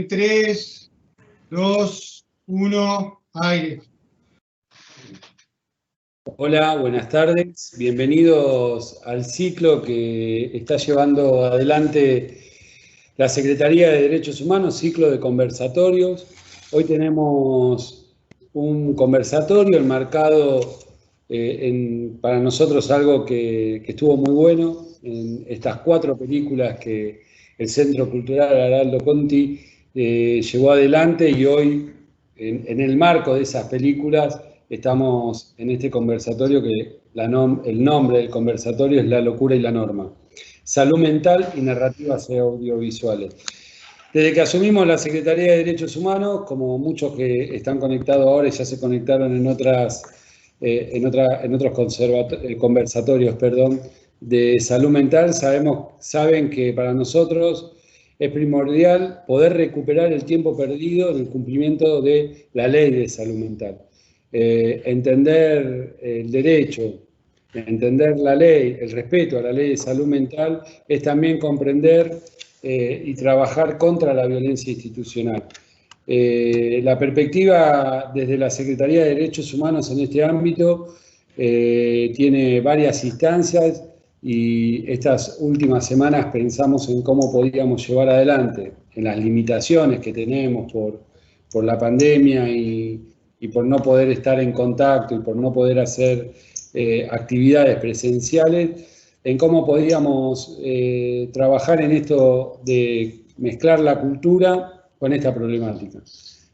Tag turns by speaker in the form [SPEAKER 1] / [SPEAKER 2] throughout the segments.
[SPEAKER 1] 3, 2, 1, aire.
[SPEAKER 2] Hola, buenas tardes. Bienvenidos al ciclo que está llevando adelante la Secretaría de Derechos Humanos, ciclo de conversatorios. Hoy tenemos un conversatorio enmarcado para nosotros algo que estuvo muy bueno, en estas 4 películas que el Centro Cultural Araldo Conti llevó adelante, y hoy, en el marco de esas películas, estamos en este conversatorio que el nombre del conversatorio es La locura y la norma: salud mental y narrativas audiovisuales. Desde que asumimos la Secretaría de Derechos Humanos, como muchos que están conectados ahora y ya se conectaron en otros conversatorios, de salud mental, saben que para nosotros es primordial poder recuperar el tiempo perdido en el cumplimiento de la ley de salud mental. Entender el derecho, entender la ley, el respeto a la ley de salud mental, es también comprender y trabajar contra la violencia institucional. La perspectiva desde la Secretaría de Derechos Humanos en este ámbito tiene varias instancias, y estas últimas semanas pensamos en cómo podíamos llevar adelante, en las limitaciones que tenemos por la pandemia y por no poder estar en contacto y por no poder hacer actividades presenciales, en cómo podíamos trabajar en esto de mezclar la cultura con esta problemática.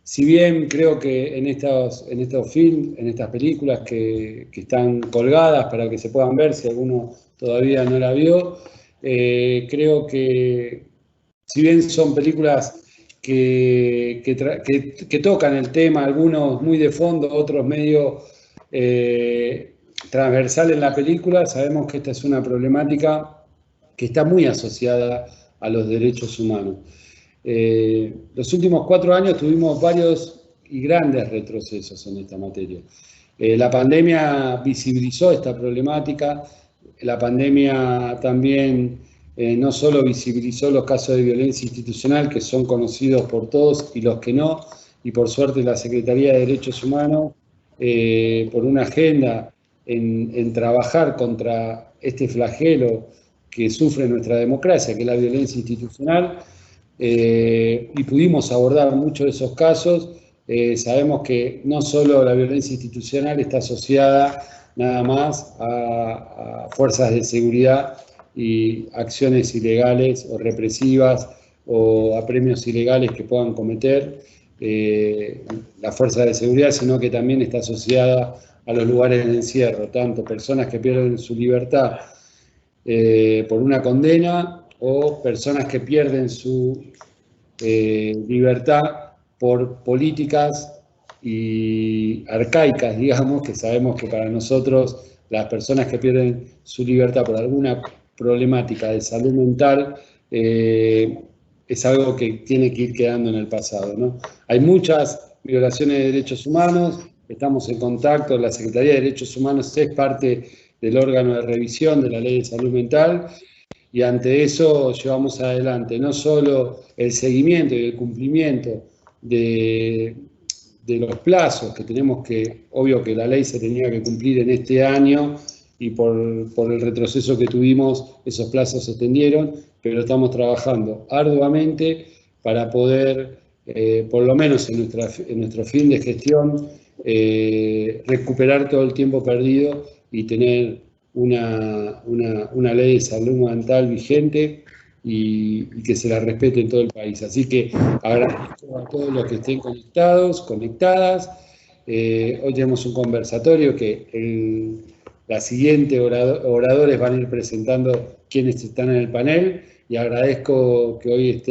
[SPEAKER 2] Si bien creo que en estos films, en estas películas que están colgadas para que se puedan ver, si alguno todavía no la vio, creo que si bien son películas que tocan el tema, algunos muy de fondo, otros medio transversal en la película, sabemos que esta es una problemática que está muy asociada a los derechos humanos. Los últimos 4 años tuvimos varios y grandes retrocesos en esta materia. La pandemia visibilizó esta problemática. La pandemia también no solo visibilizó los casos de violencia institucional, que son conocidos por todos, y los que no, y por suerte la Secretaría de Derechos Humanos, por una agenda en trabajar contra este flagelo que sufre nuestra democracia, que es la violencia institucional, y pudimos abordar muchos de esos casos. Sabemos que no solo la violencia institucional está asociada nada más a fuerzas de seguridad y acciones ilegales o represivas o apremios ilegales que puedan cometer las fuerzas de seguridad, sino que también está asociada a los lugares de encierro, tanto personas que pierden su libertad por una condena, o personas que pierden su libertad por políticas y arcaicas, digamos, que sabemos que para nosotros las personas que pierden su libertad por alguna problemática de salud mental es algo que tiene que ir quedando en el pasado, ¿no? Hay muchas violaciones de derechos humanos, estamos en contacto, la Secretaría de Derechos Humanos es parte del órgano de revisión de la Ley de Salud Mental, y ante eso llevamos adelante no solo el seguimiento y el cumplimiento de los plazos que tenemos que, obvio que la ley se tenía que cumplir en este año, y por el retroceso que tuvimos esos plazos se extendieron, pero estamos trabajando arduamente para poder, por lo menos en nuestro fin de gestión, recuperar todo el tiempo perdido y tener una ley de salud mental vigente y que se la respete en todo el país. Así que agradezco a todos los que estén conectadas. Hoy tenemos un conversatorio que las siguientes oradores van a ir presentando quiénes están en el panel, y agradezco que hoy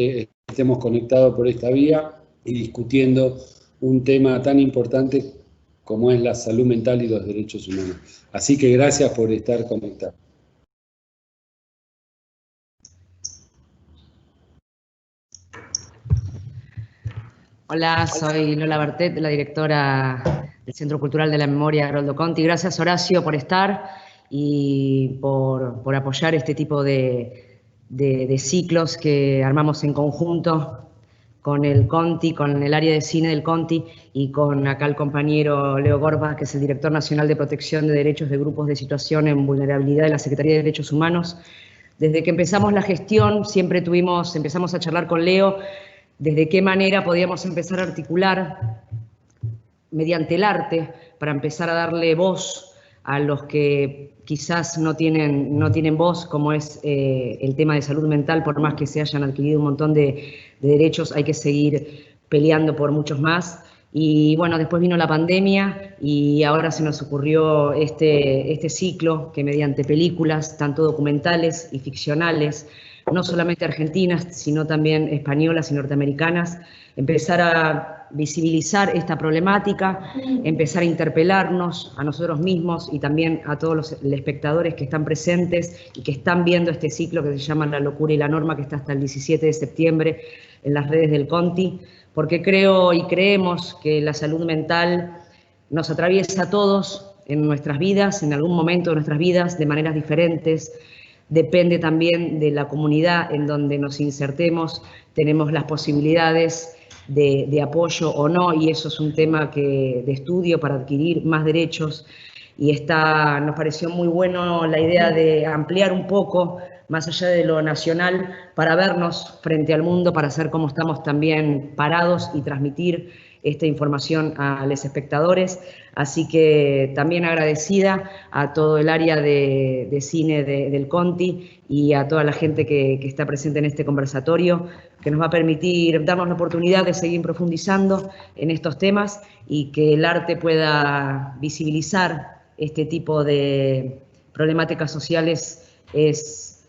[SPEAKER 2] estemos conectados por esta vía y discutiendo un tema tan importante como es la salud mental y los derechos humanos. Así que gracias por estar conectados.
[SPEAKER 3] Hola, soy Lola Bertet, la directora del Centro Cultural de la Memoria Araldo Conti. Gracias, Horacio, por estar y por apoyar este tipo de ciclos que armamos en conjunto con el Conti, con el área de cine del Conti y con acá el compañero Leo Gorba, que es el Director Nacional de Protección de Derechos de Grupos de Situación en Vulnerabilidad de la Secretaría de Derechos Humanos. Desde que empezamos la gestión siempre empezamos a charlar con Leo desde qué manera podíamos empezar a articular mediante el arte para empezar a darle voz a los que quizás no tienen voz, como es el tema de salud mental. Por más que se hayan adquirido un montón de derechos, hay que seguir peleando por muchos más. Y bueno, después vino la pandemia y ahora se nos ocurrió este ciclo que mediante películas, tanto documentales y ficcionales, no solamente argentinas, sino también españolas y norteamericanas, empezar a visibilizar esta problemática, empezar a interpelarnos a nosotros mismos y también a todos los espectadores que están presentes y que están viendo este ciclo que se llama La Locura y la Norma, que está hasta el 17 de septiembre en las redes del Conti, porque creo y creemos que la salud mental nos atraviesa a todos en nuestras vidas, en algún momento de nuestras vidas, de maneras diferentes. Depende también de la comunidad en donde nos insertemos, tenemos las posibilidades de apoyo o no, y eso es un tema de estudio para adquirir más derechos. Y nos pareció muy bueno la idea de ampliar un poco más allá de lo nacional para vernos frente al mundo, para saber cómo estamos también parados y transmitir esta información a los espectadores. Así que también agradecida a todo el área de cine del Conti y a toda la gente que está presente en este conversatorio, que nos va a permitir darnos la oportunidad de seguir profundizando en estos temas y que el arte pueda visibilizar este tipo de problemáticas sociales. Es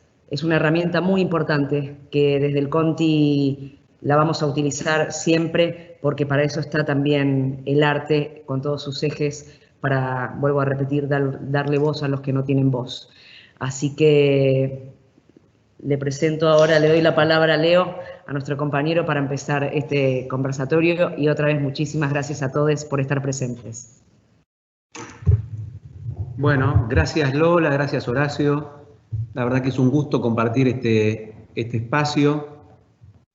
[SPEAKER 3] una herramienta muy importante que desde el Conti la vamos a utilizar siempre, porque para eso está también el arte con todos sus ejes, para, vuelvo a repetir, darle voz a los que no tienen voz. Así que le doy la palabra a Leo, a nuestro compañero, para empezar este conversatorio, y otra vez muchísimas gracias a todos por estar presentes.
[SPEAKER 4] Bueno, gracias Lola, gracias Horacio. La verdad que es un gusto compartir este espacio.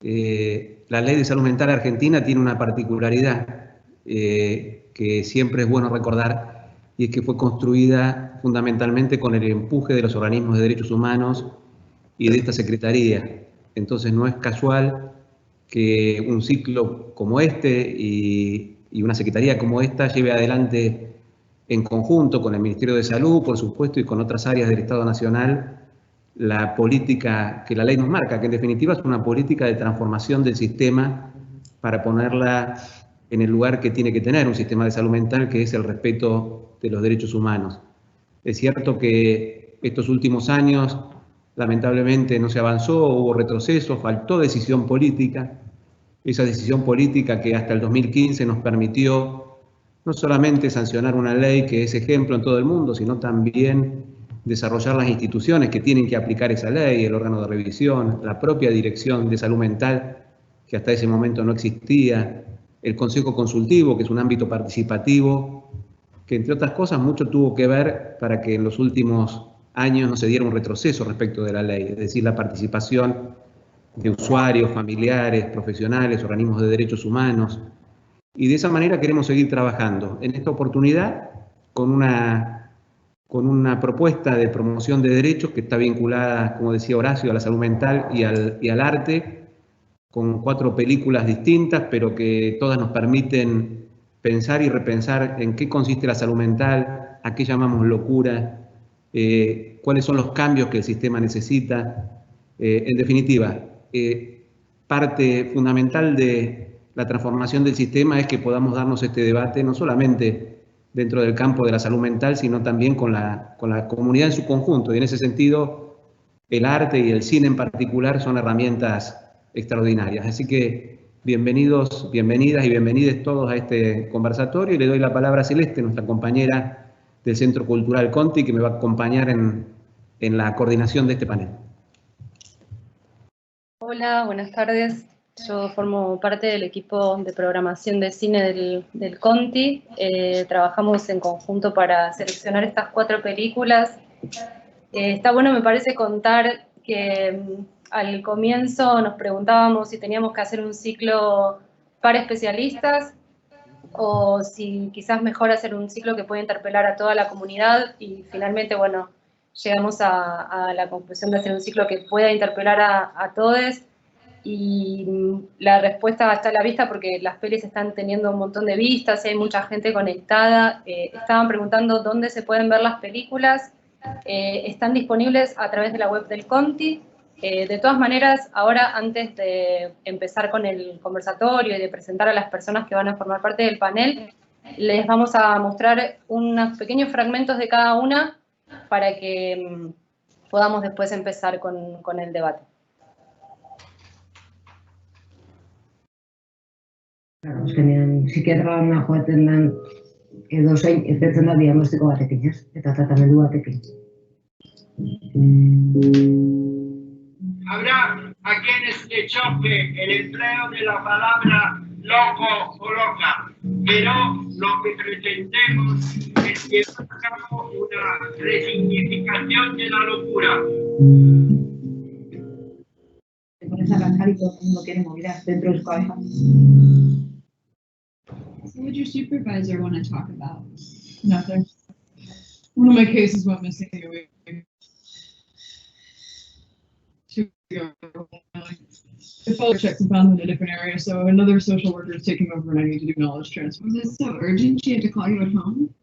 [SPEAKER 4] La Ley de Salud Mental Argentina tiene una particularidad que siempre es bueno recordar, y es que fue construida fundamentalmente con el empuje de los organismos de derechos humanos y de esta Secretaría. Entonces no es casual que un ciclo como este y una Secretaría como esta lleve adelante en conjunto con el Ministerio de Salud, por supuesto, y con otras áreas del Estado Nacional, la política que la ley nos marca, que en definitiva es una política de transformación del sistema para ponerla en el lugar que tiene que tener un sistema de salud mental, que es el respeto de los derechos humanos. Es cierto que estos últimos años, lamentablemente, no se avanzó, hubo retroceso, faltó decisión política. Esa decisión política que hasta el 2015 nos permitió no solamente sancionar una ley que es ejemplo en todo el mundo, sino también desarrollar las instituciones que tienen que aplicar esa ley, el órgano de revisión, la propia Dirección de Salud Mental, que hasta ese momento no existía, el Consejo Consultivo, que es un ámbito participativo, que entre otras cosas mucho tuvo que ver para que en los últimos años no se diera un retroceso respecto de la ley, es decir, la participación de usuarios, familiares, profesionales, organismos de derechos humanos. Y de esa manera queremos seguir trabajando. En esta oportunidad, con una propuesta de promoción de derechos que está vinculada, como decía Horacio, a la salud mental y al arte, con 4 películas distintas, pero que todas nos permiten pensar y repensar en qué consiste la salud mental, a qué llamamos locura, cuáles son los cambios que el sistema necesita. En definitiva, parte fundamental de la transformación del sistema es que podamos darnos este debate no solamente dentro del campo de la salud mental, sino también con la comunidad en su conjunto. Y en ese sentido, el arte y el cine en particular son herramientas extraordinarias. Así que bienvenidos, bienvenidas y bienvenides todos a este conversatorio. Y le doy la palabra a Celeste, nuestra compañera del Centro Cultural Conti, que me va a acompañar en la coordinación de este panel.
[SPEAKER 5] Hola, buenas tardes. Yo formo parte del equipo de programación de cine del Conti. Trabajamos en conjunto para seleccionar estas 4 películas. Está bueno, me parece, contar que al comienzo nos preguntábamos si teníamos que hacer un ciclo para especialistas o si quizás mejor hacer un ciclo que pueda interpelar a toda la comunidad, y finalmente, bueno, llegamos a la conclusión de hacer un ciclo que pueda interpelar a todos, y la respuesta está a la vista porque las pelis están teniendo un montón de vistas y hay mucha gente conectada. Estaban preguntando dónde se pueden ver las películas. Están disponibles a través de la web del Conti. De todas maneras, ahora, antes de empezar con el conversatorio y de presentar a las personas que van a formar parte del panel, les vamos a mostrar unos pequeños fragmentos de cada una para que podamos después empezar con el debate.
[SPEAKER 6] Azkenean, psikiatroan joaten den edozein irtetzen da diagnostiko batekin, ez? Eta tratamendu batekin.
[SPEAKER 7] Habrá a quienes le choque el empleo de la palabra loco o loca, pero lo que pretendemos es llevar a cabo una resignificación de la locura.
[SPEAKER 6] Te pones a cantar y todo el mundo quiere movidas dentro de su cabeza.
[SPEAKER 8] What would your supervisor want to talk about? Nothing. One of my cases went missing a week. 2 ago. The follow checks and found them in a different area, so another social worker is taking over and I need to do knowledge transfer. Was this so urgent she had to call you at home?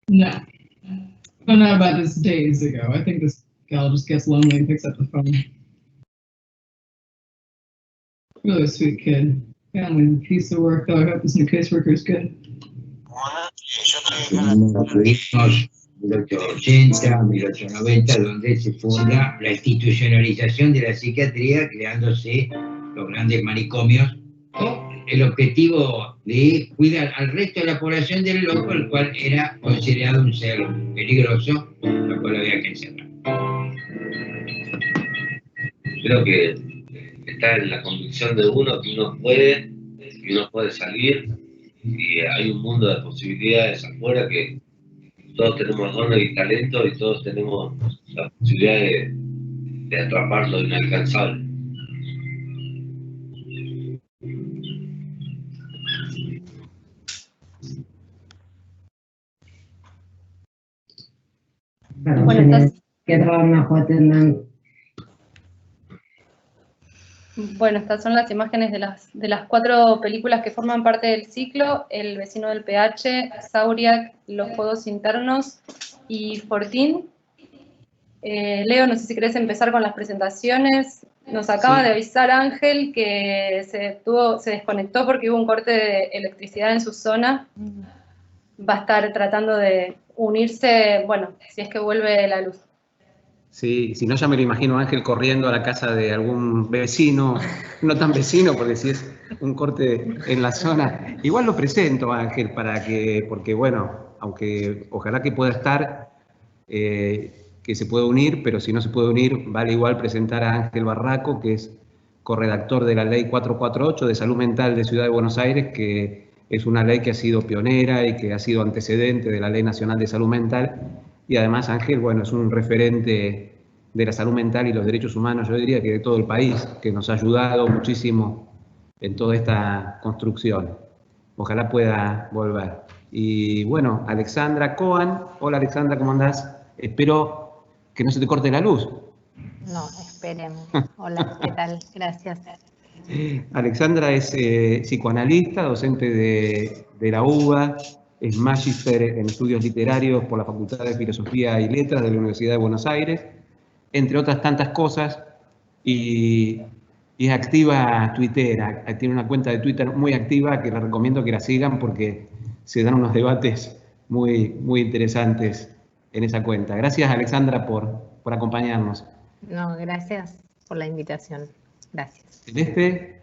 [SPEAKER 8] No. Found out about this days ago. I think this gal just gets lonely and picks up the phone. Really a sweet kid. Family piece of work, though. I hope this new caseworker is good.
[SPEAKER 9] Ritmos 1880, 1890, donde se funda la institucionalización de la psiquiatría, creándose los grandes manicomios, con el objetivo de cuidar al resto de la población del loco, el cual era considerado un ser peligroso, lo cual había que encerrar.
[SPEAKER 10] Creo que está en la convicción de uno que uno puede salir, y hay un mundo de posibilidades afuera que todos tenemos dones y talento y todos tenemos la posibilidad de atrapar lo inalcanzable.
[SPEAKER 6] Bueno, psikiatroan joaten den.
[SPEAKER 5] Bueno, estas son las imágenes de las 4 películas que forman parte del ciclo: El vecino del PH, Sauriac, Los juegos internos y Fortín. Leo, no sé si querés empezar con las presentaciones. Nos acaba de avisar Ángel que se desconectó porque hubo un corte de electricidad en su zona. Va a estar tratando de unirse, bueno, si es que vuelve la luz.
[SPEAKER 4] Sí, si no ya me lo imagino Ángel corriendo a la casa de algún vecino, no tan vecino, porque si es un corte en la zona. Igual lo presento, Ángel, porque bueno, aunque ojalá que pueda estar, que se pueda unir, pero si no se puede unir, vale igual presentar a Ángel Barraco, que es corredactor de la Ley 448 de Salud Mental de Ciudad de Buenos Aires, que es una ley que ha sido pionera y que ha sido antecedente de la Ley Nacional de Salud Mental. Y además Ángel, bueno, es un referente de la salud mental y los derechos humanos, yo diría que de todo el país, que nos ha ayudado muchísimo en toda esta construcción. Ojalá pueda volver. Y bueno, Alexandra Coan. Hola Alexandra, ¿cómo andás? Espero que no se te corte la luz.
[SPEAKER 11] No, esperemos. Hola, ¿qué tal? Gracias.
[SPEAKER 4] Alexandra es psicoanalista, docente de la UBA, es magíster en estudios literarios por la Facultad de Filosofía y Letras de la Universidad de Buenos Aires, entre otras tantas cosas, y es activa tuitera, tiene una cuenta de Twitter muy activa que les recomiendo que la sigan porque se dan unos debates muy, muy interesantes en esa cuenta. Gracias Alexandra por acompañarnos.
[SPEAKER 11] No, gracias por la invitación. Gracias.
[SPEAKER 4] Celeste.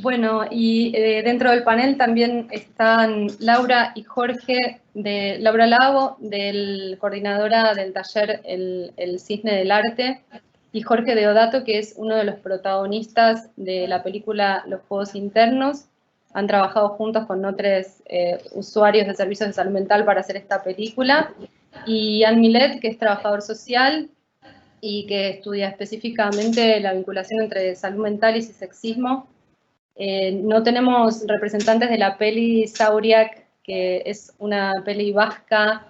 [SPEAKER 5] Bueno, y dentro del panel también están Laura y Jorge, Laura Lago, coordinadora del taller El Cisne del Arte, y Jorge Deodato, que es uno de los protagonistas de la película Los Juegos Internos. Han trabajado juntos con otros usuarios de servicios de salud mental para hacer esta película. Y Anne Millet, que es trabajador social. y que estudia específicamente la vinculación entre salud mental y sexismo. No tenemos representantes de la peli Zauriak, que es una peli vasca.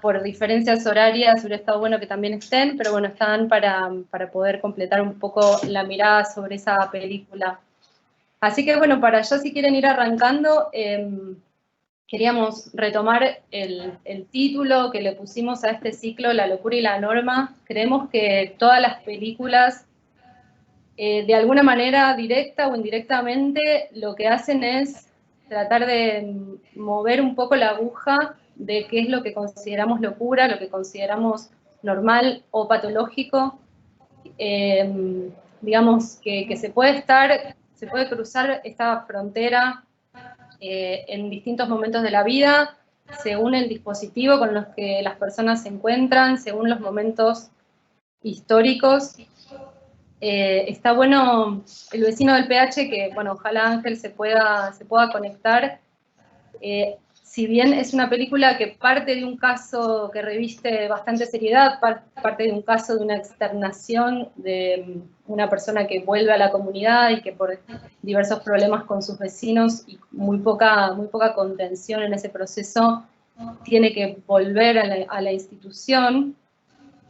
[SPEAKER 5] Por diferencias horarias hubiera estado bueno que también estén, pero bueno, están para poder completar un poco la mirada sobre esa película. Así que bueno, para allá si quieren ir arrancando, queríamos retomar el título que le pusimos a este ciclo, La locura y la norma. Creemos que todas las películas, de alguna manera, directa o indirectamente, lo que hacen es tratar de mover un poco la aguja de qué es lo que consideramos locura, lo que consideramos normal o patológico. Digamos que se puede cruzar esta frontera en distintos momentos de la vida, según el dispositivo con los que las personas se encuentran, según los momentos históricos. Está bueno El vecino del PH, que bueno, ojalá Ángel se pueda conectar. Si bien es una película que parte de un caso que reviste bastante seriedad, parte de un caso de una externación de una persona que vuelve a la comunidad y que por diversos problemas con sus vecinos y muy poca contención en ese proceso, tiene que volver a la institución.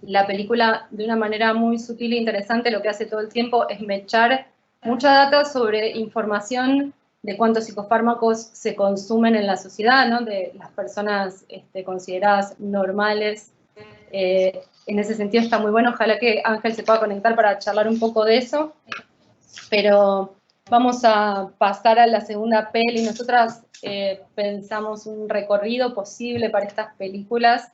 [SPEAKER 5] La película, de una manera muy sutil e interesante, lo que hace todo el tiempo es mechar mucha data sobre información de cuántos psicofármacos se consumen en la sociedad, ¿no? De las personas consideradas normales. En ese sentido está muy bueno, ojalá que Ángel se pueda conectar para charlar un poco de eso. Pero vamos a pasar a la segunda peli. Nosotras pensamos un recorrido posible para estas películas.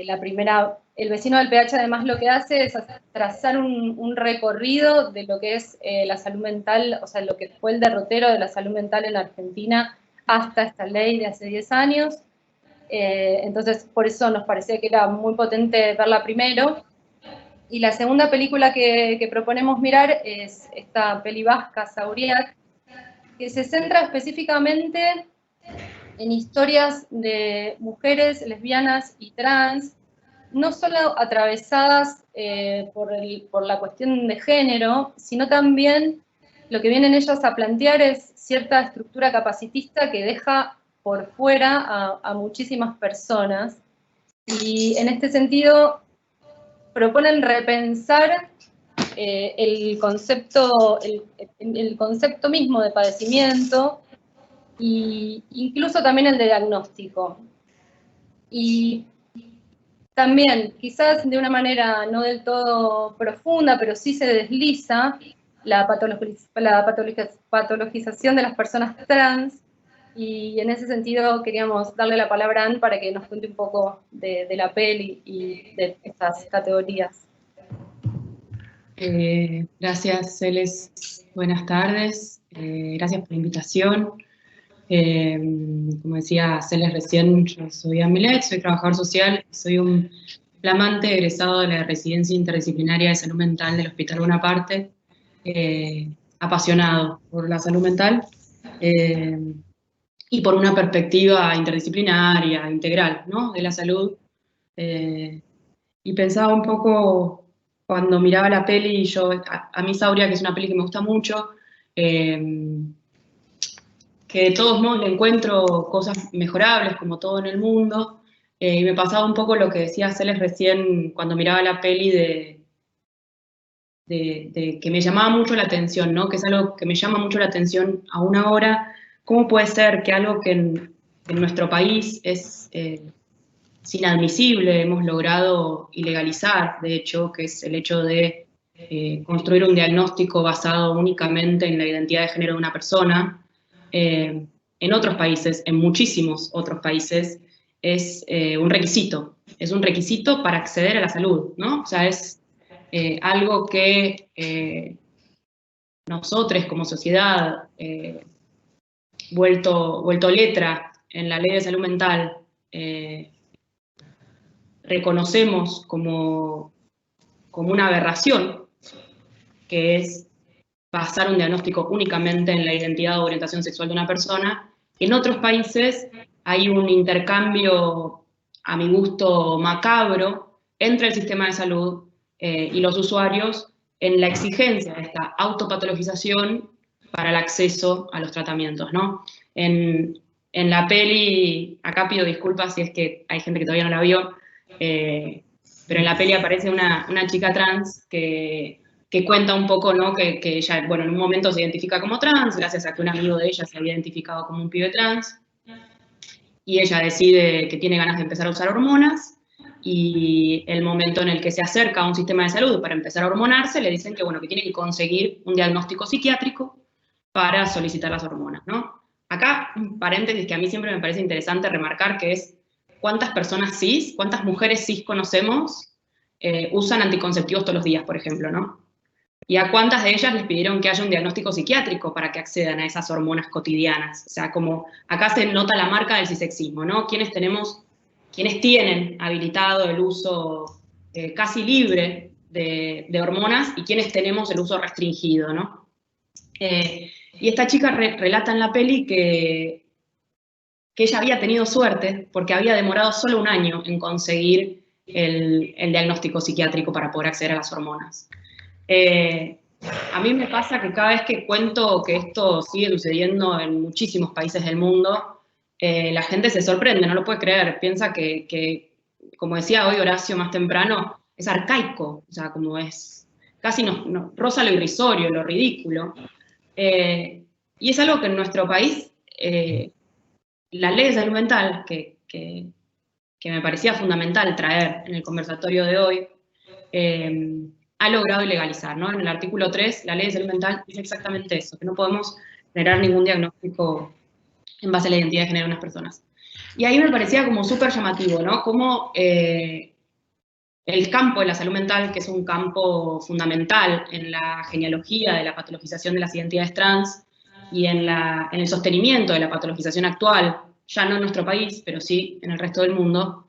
[SPEAKER 5] La primera, El vecino del PH, además lo que hace es trazar un recorrido de lo que es la salud mental, o sea, lo que fue el derrotero de la salud mental en Argentina hasta esta ley de hace 10 años. Entonces, por eso nos parecía que era muy potente verla primero. Y la segunda película que proponemos mirar es esta peli vasca, Zauriak, que se centra específicamente en historias de mujeres lesbianas y trans, no solo atravesadas por la cuestión de género, sino también lo que vienen ellas a plantear es cierta estructura capacitista que deja por fuera a muchísimas personas. Y en este sentido proponen repensar el concepto mismo de padecimiento, e incluso también el de diagnóstico. Y también, quizás de una manera no del todo profunda, pero sí se desliza la patologización de las personas trans, y en ese sentido queríamos darle la palabra a Anne para que nos cuente un poco de la peli y de estas categorías.
[SPEAKER 12] Gracias, Celes. Buenas tardes. Gracias por la invitación. Como decía Celes recién, yo soy Amilet, soy trabajador social, soy un flamante egresado de la Residencia Interdisciplinaria de Salud Mental del Hospital Bonaparte, apasionado por la salud mental y por una perspectiva interdisciplinaria, integral, ¿no?, de la salud. Y pensaba un poco, cuando miraba la peli, a mí Zauriak, que es una peli que me gusta mucho, que de todos modos le encuentro cosas mejorables, como todo en el mundo, y me pasaba un poco lo que decía Celes recién cuando miraba la peli de que me llamaba mucho la atención, ¿no?, que es algo que me llama mucho la atención aún ahora. ¿Cómo puede ser que algo que en nuestro país es inadmisible, hemos logrado ilegalizar, de hecho, que es el hecho de construir un diagnóstico basado únicamente en la identidad de género de una persona? En otros países, en muchísimos otros países, es un requisito para acceder a la salud, ¿no? O sea, es algo que nosotros como sociedad, vuelto letra en la ley de salud mental, reconocemos como una aberración, que es basar un diagnóstico únicamente en la identidad o orientación sexual de una persona. En otros países hay un intercambio, a mi gusto, macabro, entre el sistema de salud y los usuarios en la exigencia de esta autopatologización para el acceso a los tratamientos, ¿no? En la peli, acá pido disculpas si es que hay gente que todavía no la vio, pero en la peli aparece una chica trans que cuenta un poco, ¿no? Que ella, bueno, en un momento se identifica como trans, gracias a que un amigo de ella se había identificado como un pibe trans, y ella decide que tiene ganas de empezar a usar hormonas, y el momento en el que se acerca a un sistema de salud para empezar a hormonarse, le dicen que, bueno, que tiene que conseguir un diagnóstico psiquiátrico para solicitar las hormonas, ¿no? Acá, un paréntesis que a mí siempre me parece interesante remarcar, que es cuántas personas cis, cuántas mujeres cis conocemos usan anticonceptivos todos los días, por ejemplo, ¿no? Y a cuántas de ellas les pidieron que haya un diagnóstico psiquiátrico para que accedan a esas hormonas cotidianas. O sea, como acá se nota la marca del cisexismo, ¿no? Quienes tienen habilitado el uso casi libre de hormonas y quienes tenemos el uso restringido, ¿no? Y esta chica relata en la peli que ella había tenido suerte porque había demorado solo un año en conseguir el diagnóstico psiquiátrico para poder acceder a las hormonas. A mí me pasa que cada vez que cuento que esto sigue sucediendo en muchísimos países del mundo, la gente se sorprende, no lo puede creer, piensa que como decía hoy Horacio más temprano, es arcaico, o sea, como es, casi nos roza lo irrisorio, lo ridículo. Y es algo que en nuestro país, la ley de salud mental, que me parecía fundamental traer en el conversatorio de hoy, ha logrado ilegalizar, ¿no? En el artículo 3, la ley de salud mental dice exactamente eso, que no podemos generar ningún diagnóstico en base a la identidad de género de unas personas. Y ahí me parecía como súper llamativo, ¿no? Como el campo de la salud mental, que es un campo fundamental en la genealogía de la patologización de las identidades trans y en el sostenimiento de la patologización actual, ya no en nuestro país, pero sí en el resto del mundo,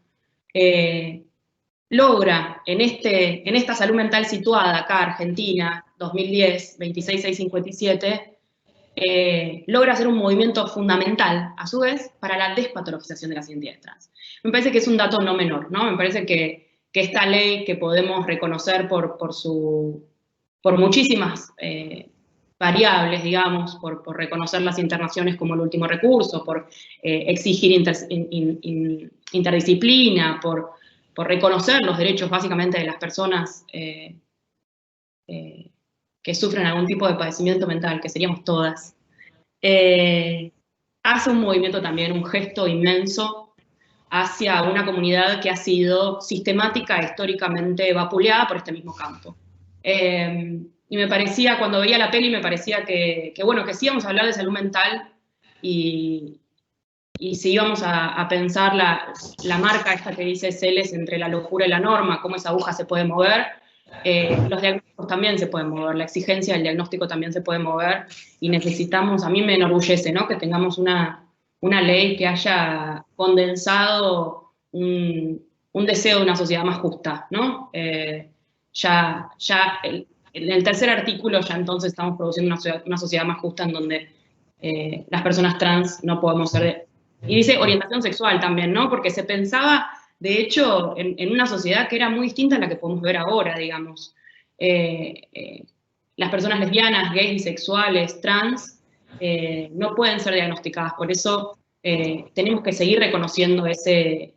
[SPEAKER 12] logra en esta salud mental situada acá, Argentina, 2010, 26657, logra hacer un movimiento fundamental, a su vez, para la despatologización de las identidades trans. Me parece que es un dato no menor, ¿no? Me parece que esta ley, que podemos reconocer por muchísimas variables, digamos, por reconocer las internaciones como el último recurso, por exigir interdisciplina, por reconocer los derechos básicamente de las personas que sufren algún tipo de padecimiento mental, que seríamos todas, hace un movimiento también, un gesto inmenso hacia una comunidad que ha sido sistemática, históricamente vapuleada por este mismo campo. Y me parecía, cuando veía la peli, me parecía que bueno, que sí íbamos a hablar de salud mental y si íbamos a pensar la marca esta que dice Celes entre la locura y la norma, cómo esa aguja se puede mover, los diagnósticos también se pueden mover, la exigencia del diagnóstico también se puede mover, y necesitamos, a mí me enorgullece, ¿no? Que tengamos una ley que haya condensado un deseo de una sociedad más justa, ¿no? En el tercer artículo ya entonces estamos produciendo una sociedad más justa en donde las personas trans no podemos ser y dice orientación sexual también, ¿no? Porque se pensaba, de hecho, en una sociedad que era muy distinta a la que podemos ver ahora, digamos. Las personas lesbianas, gays, bisexuales, trans, no pueden ser diagnosticadas. Por eso tenemos que seguir reconociendo ese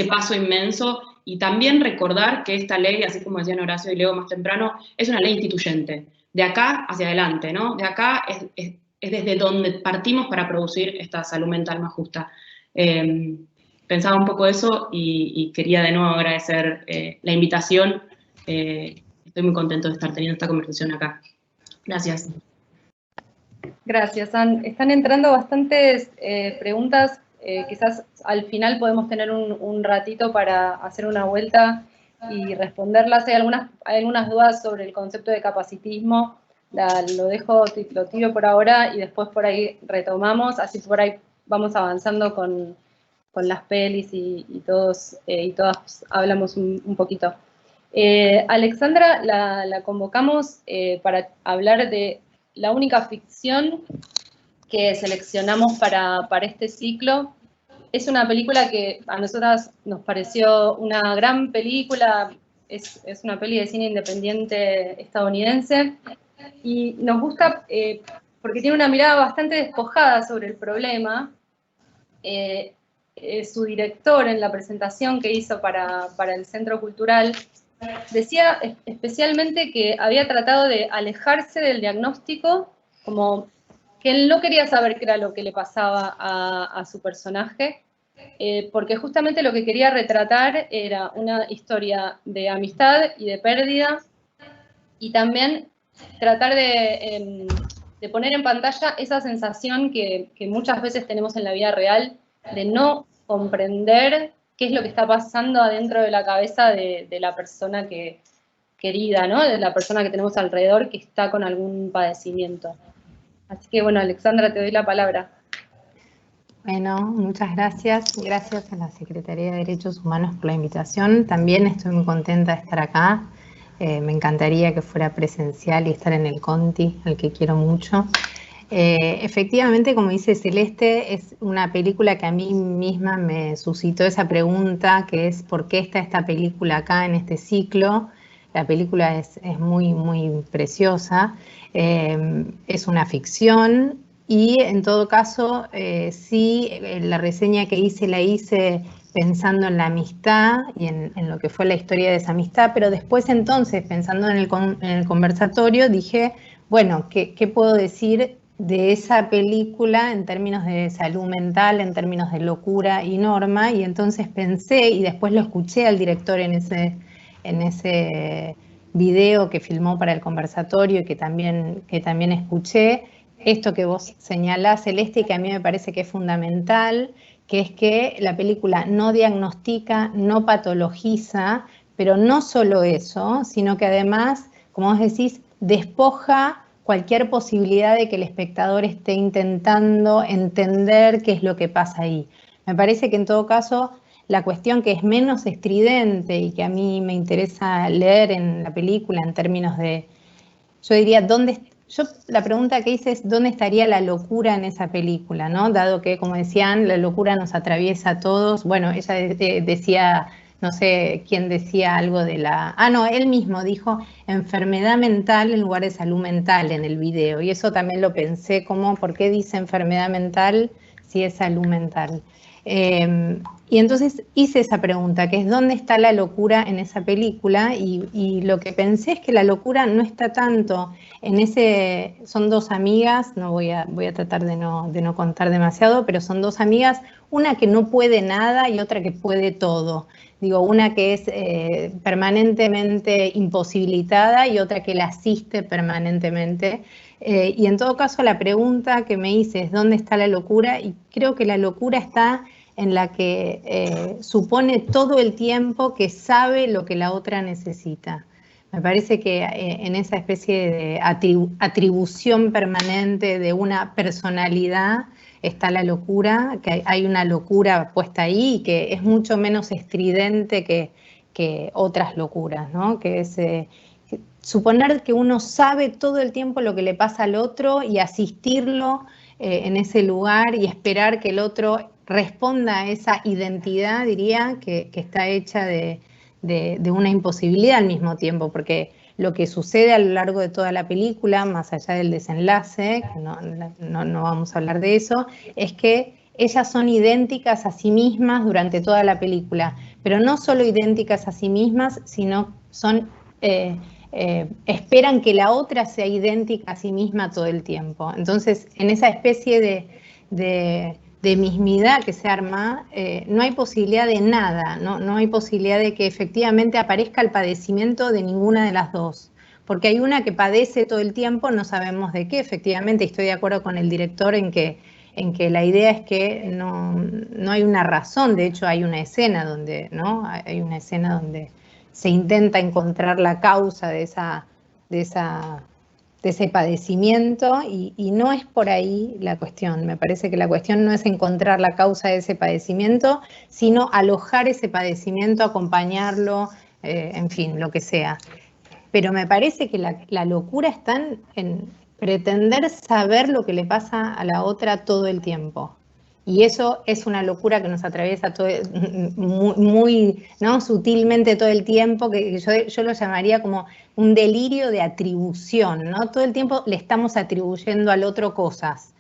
[SPEAKER 12] paso inmenso y también recordar que esta ley, así como decían Horacio y Leo más temprano, es una ley instituyente. De acá hacia adelante, ¿no? De acá es desde donde partimos para producir esta salud mental más justa. Pensaba un poco eso y quería de nuevo agradecer la invitación. Estoy muy contento de estar teniendo esta conversación acá. Gracias.
[SPEAKER 5] Gracias, Ann. Están entrando bastantes preguntas. Quizás al final podemos tener un ratito para hacer una vuelta y responderlas. Hay algunas dudas sobre el concepto de capacitismo. Lo tiro por ahora y después por ahí retomamos, así por ahí vamos avanzando con las pelis y todos y todas hablamos un poquito. Alexandra la convocamos para hablar de la única ficción que seleccionamos para este ciclo. Es una película que a nosotras nos pareció una gran película, es una peli de cine independiente estadounidense y nos gusta porque tiene una mirada bastante despojada sobre el problema. Su director en la presentación que hizo para el Centro Cultural decía especialmente que había tratado de alejarse del diagnóstico, como que él no quería saber qué era lo que le pasaba a su personaje, porque justamente lo que quería retratar era una historia de amistad y de pérdida, y también tratar de poner en pantalla esa sensación que muchas veces tenemos en la vida real, de no comprender qué es lo que está pasando adentro de la cabeza de la persona querida, ¿no? De la persona que tenemos alrededor que está con algún padecimiento. Así que bueno, Alexandra, te doy la palabra.
[SPEAKER 11] Bueno, muchas gracias. Gracias a la Secretaría de Derechos Humanos por la invitación. También estoy muy contenta de estar acá. Me encantaría que fuera presencial y estar en el Conti, al que quiero mucho. Efectivamente, como dice Celeste, es una película que a mí misma me suscitó esa pregunta, que es ¿por qué está esta película acá en este ciclo? La película es muy, muy preciosa. Es una ficción y en todo caso, sí, la reseña que hice la hice pensando en la amistad y en lo que fue la historia de esa amistad, pero después entonces, pensando en el conversatorio, dije, bueno, ¿qué puedo decir de esa película en términos de salud mental, en términos de locura y norma? Y entonces pensé, y después lo escuché al director en ese video que filmó para el conversatorio y que también escuché, esto que vos señalás, Celeste, y que a mí me parece que es fundamental, que es que la película no diagnostica, no patologiza, pero no solo eso, sino que además, como vos decís, despoja cualquier posibilidad de que el espectador esté intentando entender qué es lo que pasa ahí. Me parece que en todo caso la cuestión que es menos estridente y que a mí me interesa leer en la película en términos de, yo diría, la pregunta que hice es ¿dónde estaría la locura en esa película? ¿No? Dado que, como decían, la locura nos atraviesa a todos. Bueno, ella decía, no sé quién decía algo de la... no, él mismo dijo enfermedad mental en lugar de salud mental en el video. Y eso también lo pensé como, ¿por qué dice enfermedad mental si es salud mental? Y entonces hice esa pregunta, que es ¿dónde está la locura en esa película? Y lo que pensé es que la locura no está tanto en ese... Son dos amigas, voy a tratar de no contar demasiado, pero son dos amigas, una que no puede nada y otra que puede todo. Digo, una que es permanentemente imposibilitada y otra que la asiste permanentemente. Y en todo caso la pregunta que me hice es ¿dónde está la locura? Y creo que la locura está en la que supone todo el tiempo que sabe lo que la otra necesita. Me parece que en esa especie de atribución permanente de una personalidad está la locura, que hay una locura puesta ahí y que es mucho menos estridente que otras locuras, ¿no? Que es suponer que uno sabe todo el tiempo lo que le pasa al otro y asistirlo en ese lugar y esperar que el otro responda a esa identidad, diría, que está hecha de una imposibilidad al mismo tiempo, porque lo que sucede a lo largo de toda la película, más allá del desenlace, que no vamos a hablar de eso, es que ellas son idénticas a sí mismas durante toda la película, pero no solo idénticas a sí mismas, sino esperan que la otra sea idéntica a sí misma todo el tiempo. Entonces, en esa especie de mismidad que se arma, no hay posibilidad de nada, no hay posibilidad de que efectivamente aparezca el padecimiento de ninguna de las dos, porque hay una que padece todo el tiempo, no sabemos de qué, efectivamente estoy de acuerdo con el director en que la idea es que no hay una razón, de hecho hay una escena donde, ¿no? Hay una escena donde se intenta encontrar la causa de ese padecimiento y no es por ahí la cuestión. Me parece que la cuestión no es encontrar la causa de ese padecimiento, sino alojar ese padecimiento, acompañarlo, en fin, lo que sea. Pero me parece que la locura está en pretender saber lo que le pasa a la otra todo el tiempo. Y eso es una locura que nos atraviesa todo, muy ¿no? sutilmente todo el tiempo, que yo lo llamaría como un delirio de atribución, ¿no? Todo el tiempo le estamos atribuyendo al otro cosas.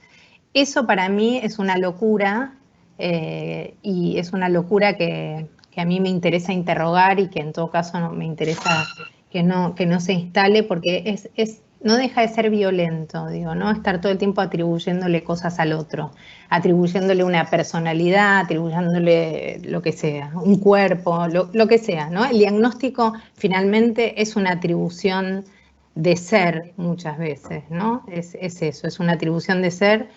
[SPEAKER 11] Eso para mí es una locura, y es una locura que a mí me interesa interrogar y que en todo caso no, me interesa que no se instale, porque no deja de ser violento, digo, ¿no? Estar todo el tiempo atribuyéndole cosas al otro, atribuyéndole una personalidad, atribuyéndole lo que sea, un cuerpo, lo que sea, ¿no? El diagnóstico finalmente es una atribución de ser muchas veces, ¿no? Es eso, es una atribución de ser,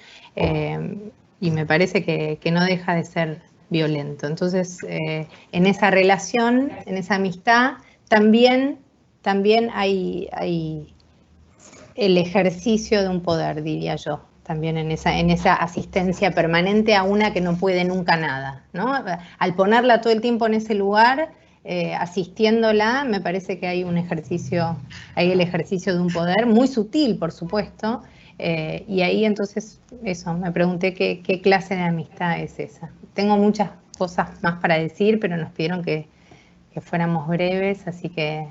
[SPEAKER 11] y me parece que no deja de ser violento. Entonces, en esa relación, en esa amistad, también hay el ejercicio de un poder, diría yo, también en esa asistencia permanente a una que no puede nunca nada, ¿no? Al ponerla todo el tiempo en ese lugar, asistiéndola, me parece que hay el ejercicio de un poder muy sutil, por supuesto, y ahí entonces, eso, me pregunté qué clase de amistad es esa. Tengo muchas cosas más para decir, pero nos pidieron que fuéramos breves, así que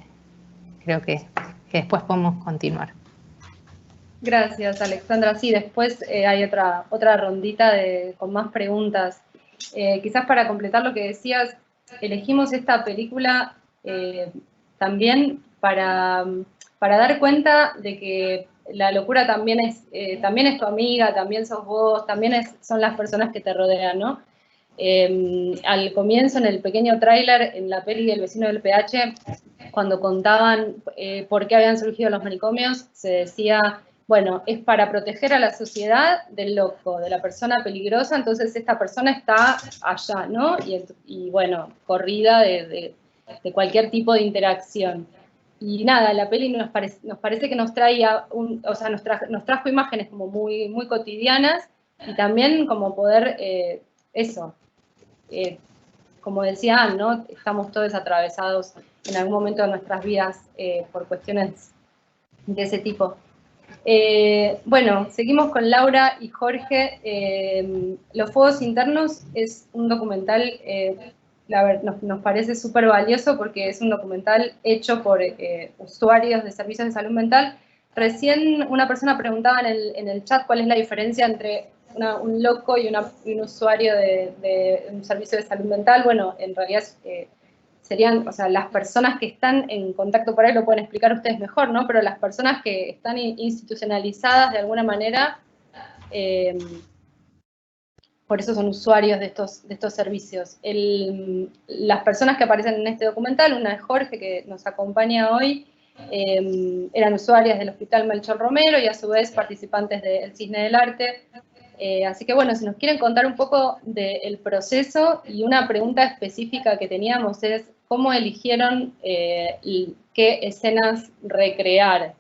[SPEAKER 11] creo que después podemos continuar.
[SPEAKER 5] Gracias, Alexandra. Sí, después hay otra rondita con más preguntas. Quizás para completar lo que decías, elegimos esta película también para dar cuenta de que la locura también es tu amiga, también sos vos, también son las personas que te rodean, ¿no? Al comienzo, en el pequeño tráiler, en la peli El vecino del PH, cuando contaban por qué habían surgido los manicomios, se decía, bueno, es para proteger a la sociedad del loco, de la persona peligrosa, entonces esta persona está allá, ¿no? Y bueno, corrida de cualquier tipo de interacción. Y nada, la peli nos parece que nos traía, nos trajo imágenes como muy, muy cotidianas, y también como poder, como decía Anne, ¿no? Estamos todos atravesados en algún momento de nuestras vidas por cuestiones de ese tipo. Bueno, seguimos con Laura y Jorge. Los Fuegos Internos es un documental, nos parece súper valioso porque es un documental hecho por usuarios de servicios de salud mental. Recién una persona preguntaba en el chat cuál es la diferencia entre un loco y un usuario de un servicio de salud mental. Bueno, en realidad serían, o sea, las personas que están en contacto, por ahí lo pueden explicar ustedes mejor, ¿no? Pero las personas que están institucionalizadas de alguna manera, por eso son usuarios de estos servicios. Las personas que aparecen en este documental, una es Jorge, que nos acompaña hoy, eran usuarias del Hospital Melchor Romero y a su vez participantes del Cisne del Arte. Así que bueno, si nos quieren contar un poco del proceso, y una pregunta específica que teníamos es cómo eligieron qué escenas recrear.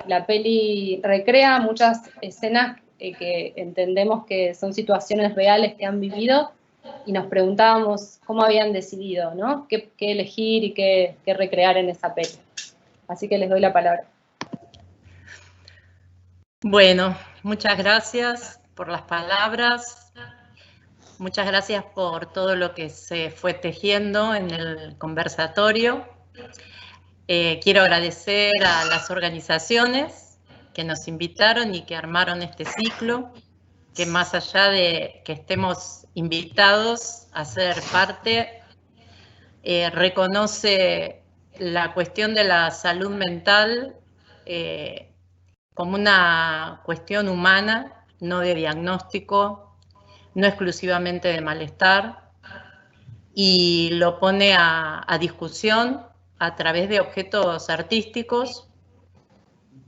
[SPEAKER 5] La peli recrea muchas escenas que entendemos que son situaciones reales que han vivido, y nos preguntábamos cómo habían decidido, ¿no? Qué elegir y qué recrear en esa peli. Así que les doy la palabra.
[SPEAKER 13] Bueno, muchas gracias por las palabras. Muchas gracias por todo lo que se fue tejiendo en el conversatorio. Quiero agradecer a las organizaciones que nos invitaron y que armaron este ciclo, que más allá de que estemos invitados a ser parte, reconoce la cuestión de la salud mental como una cuestión humana, no de diagnóstico, no exclusivamente de malestar, y lo pone a discusión a través de objetos artísticos,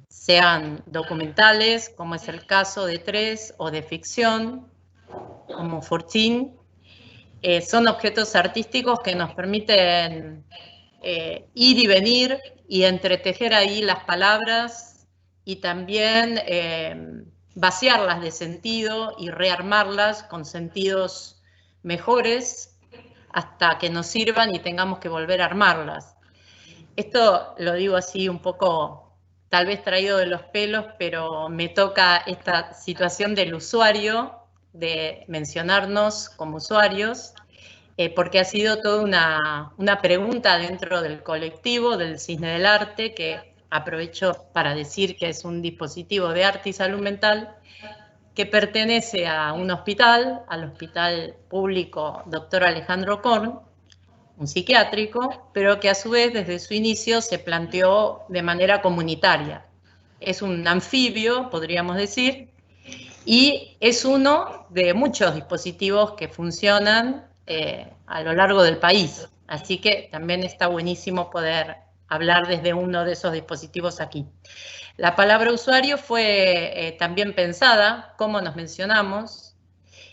[SPEAKER 13] sean documentales, como es el caso de 3, o de ficción, como 14. Son objetos artísticos que nos permiten ir y venir y entretejer ahí las palabras, y también vaciarlas de sentido y rearmarlas con sentidos mejores hasta que nos sirvan y tengamos que volver a armarlas. Esto lo digo así un poco, tal vez traído de los pelos, pero me toca esta situación del usuario de mencionarnos como usuarios, porque ha sido toda una pregunta dentro del colectivo del Cisne del Arte, que aprovecho para decir que es un dispositivo de arte y salud mental que pertenece a un hospital, al Hospital Público Dr. Alejandro Korn, un psiquiátrico, pero que a su vez desde su inicio se planteó de manera comunitaria. Es un anfibio, podríamos decir, y es uno de muchos dispositivos que funcionan a lo largo del país. Así que también está buenísimo poder hablar desde uno de esos dispositivos aquí. La palabra usuario fue también pensada, como nos mencionamos,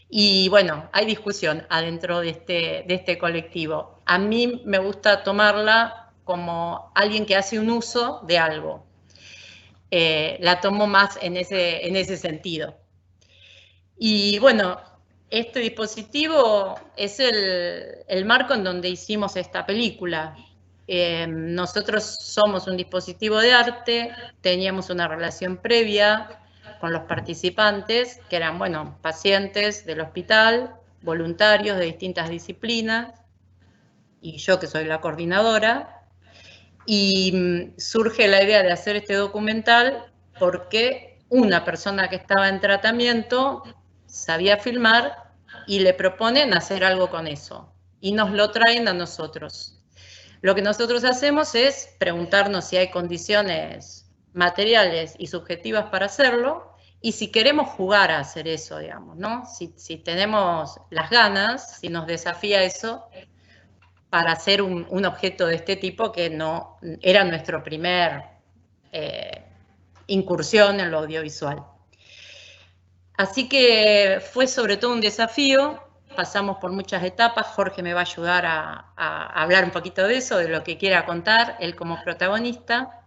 [SPEAKER 13] y bueno, hay discusión adentro de este colectivo. A mí me gusta tomarla como alguien que hace un uso de algo. La tomo más en ese sentido. Y bueno, este dispositivo es el marco en donde hicimos esta película. Nosotros somos un dispositivo de arte, teníamos una relación previa con los participantes, que eran, bueno, pacientes del hospital, voluntarios de distintas disciplinas, y yo que soy la coordinadora, y surge la idea de hacer este documental porque una persona que estaba en tratamiento sabía filmar y le proponen hacer algo con eso, y nos lo traen a nosotros. Lo que nosotros hacemos es preguntarnos si hay condiciones materiales y subjetivas para hacerlo, y si queremos jugar a hacer eso, digamos, ¿no? Si tenemos las ganas, si nos desafía eso, para hacer un objeto de este tipo, que no era nuestra primer incursión en lo audiovisual. Así que fue sobre todo un desafío, pasamos por muchas etapas. Jorge me va a ayudar a hablar un poquito de eso, de lo que quiera contar, él como protagonista.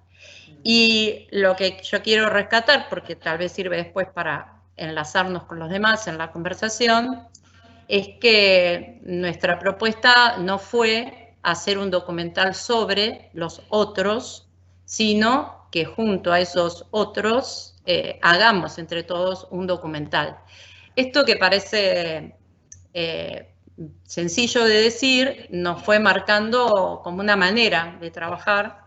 [SPEAKER 13] Y lo que yo quiero rescatar, porque tal vez sirve después para enlazarnos con los demás en la conversación, es que nuestra propuesta no fue hacer un documental sobre los otros, sino que junto a esos otros hagamos entre todos un documental. Esto que parece sencillo de decir, nos fue marcando como una manera de trabajar,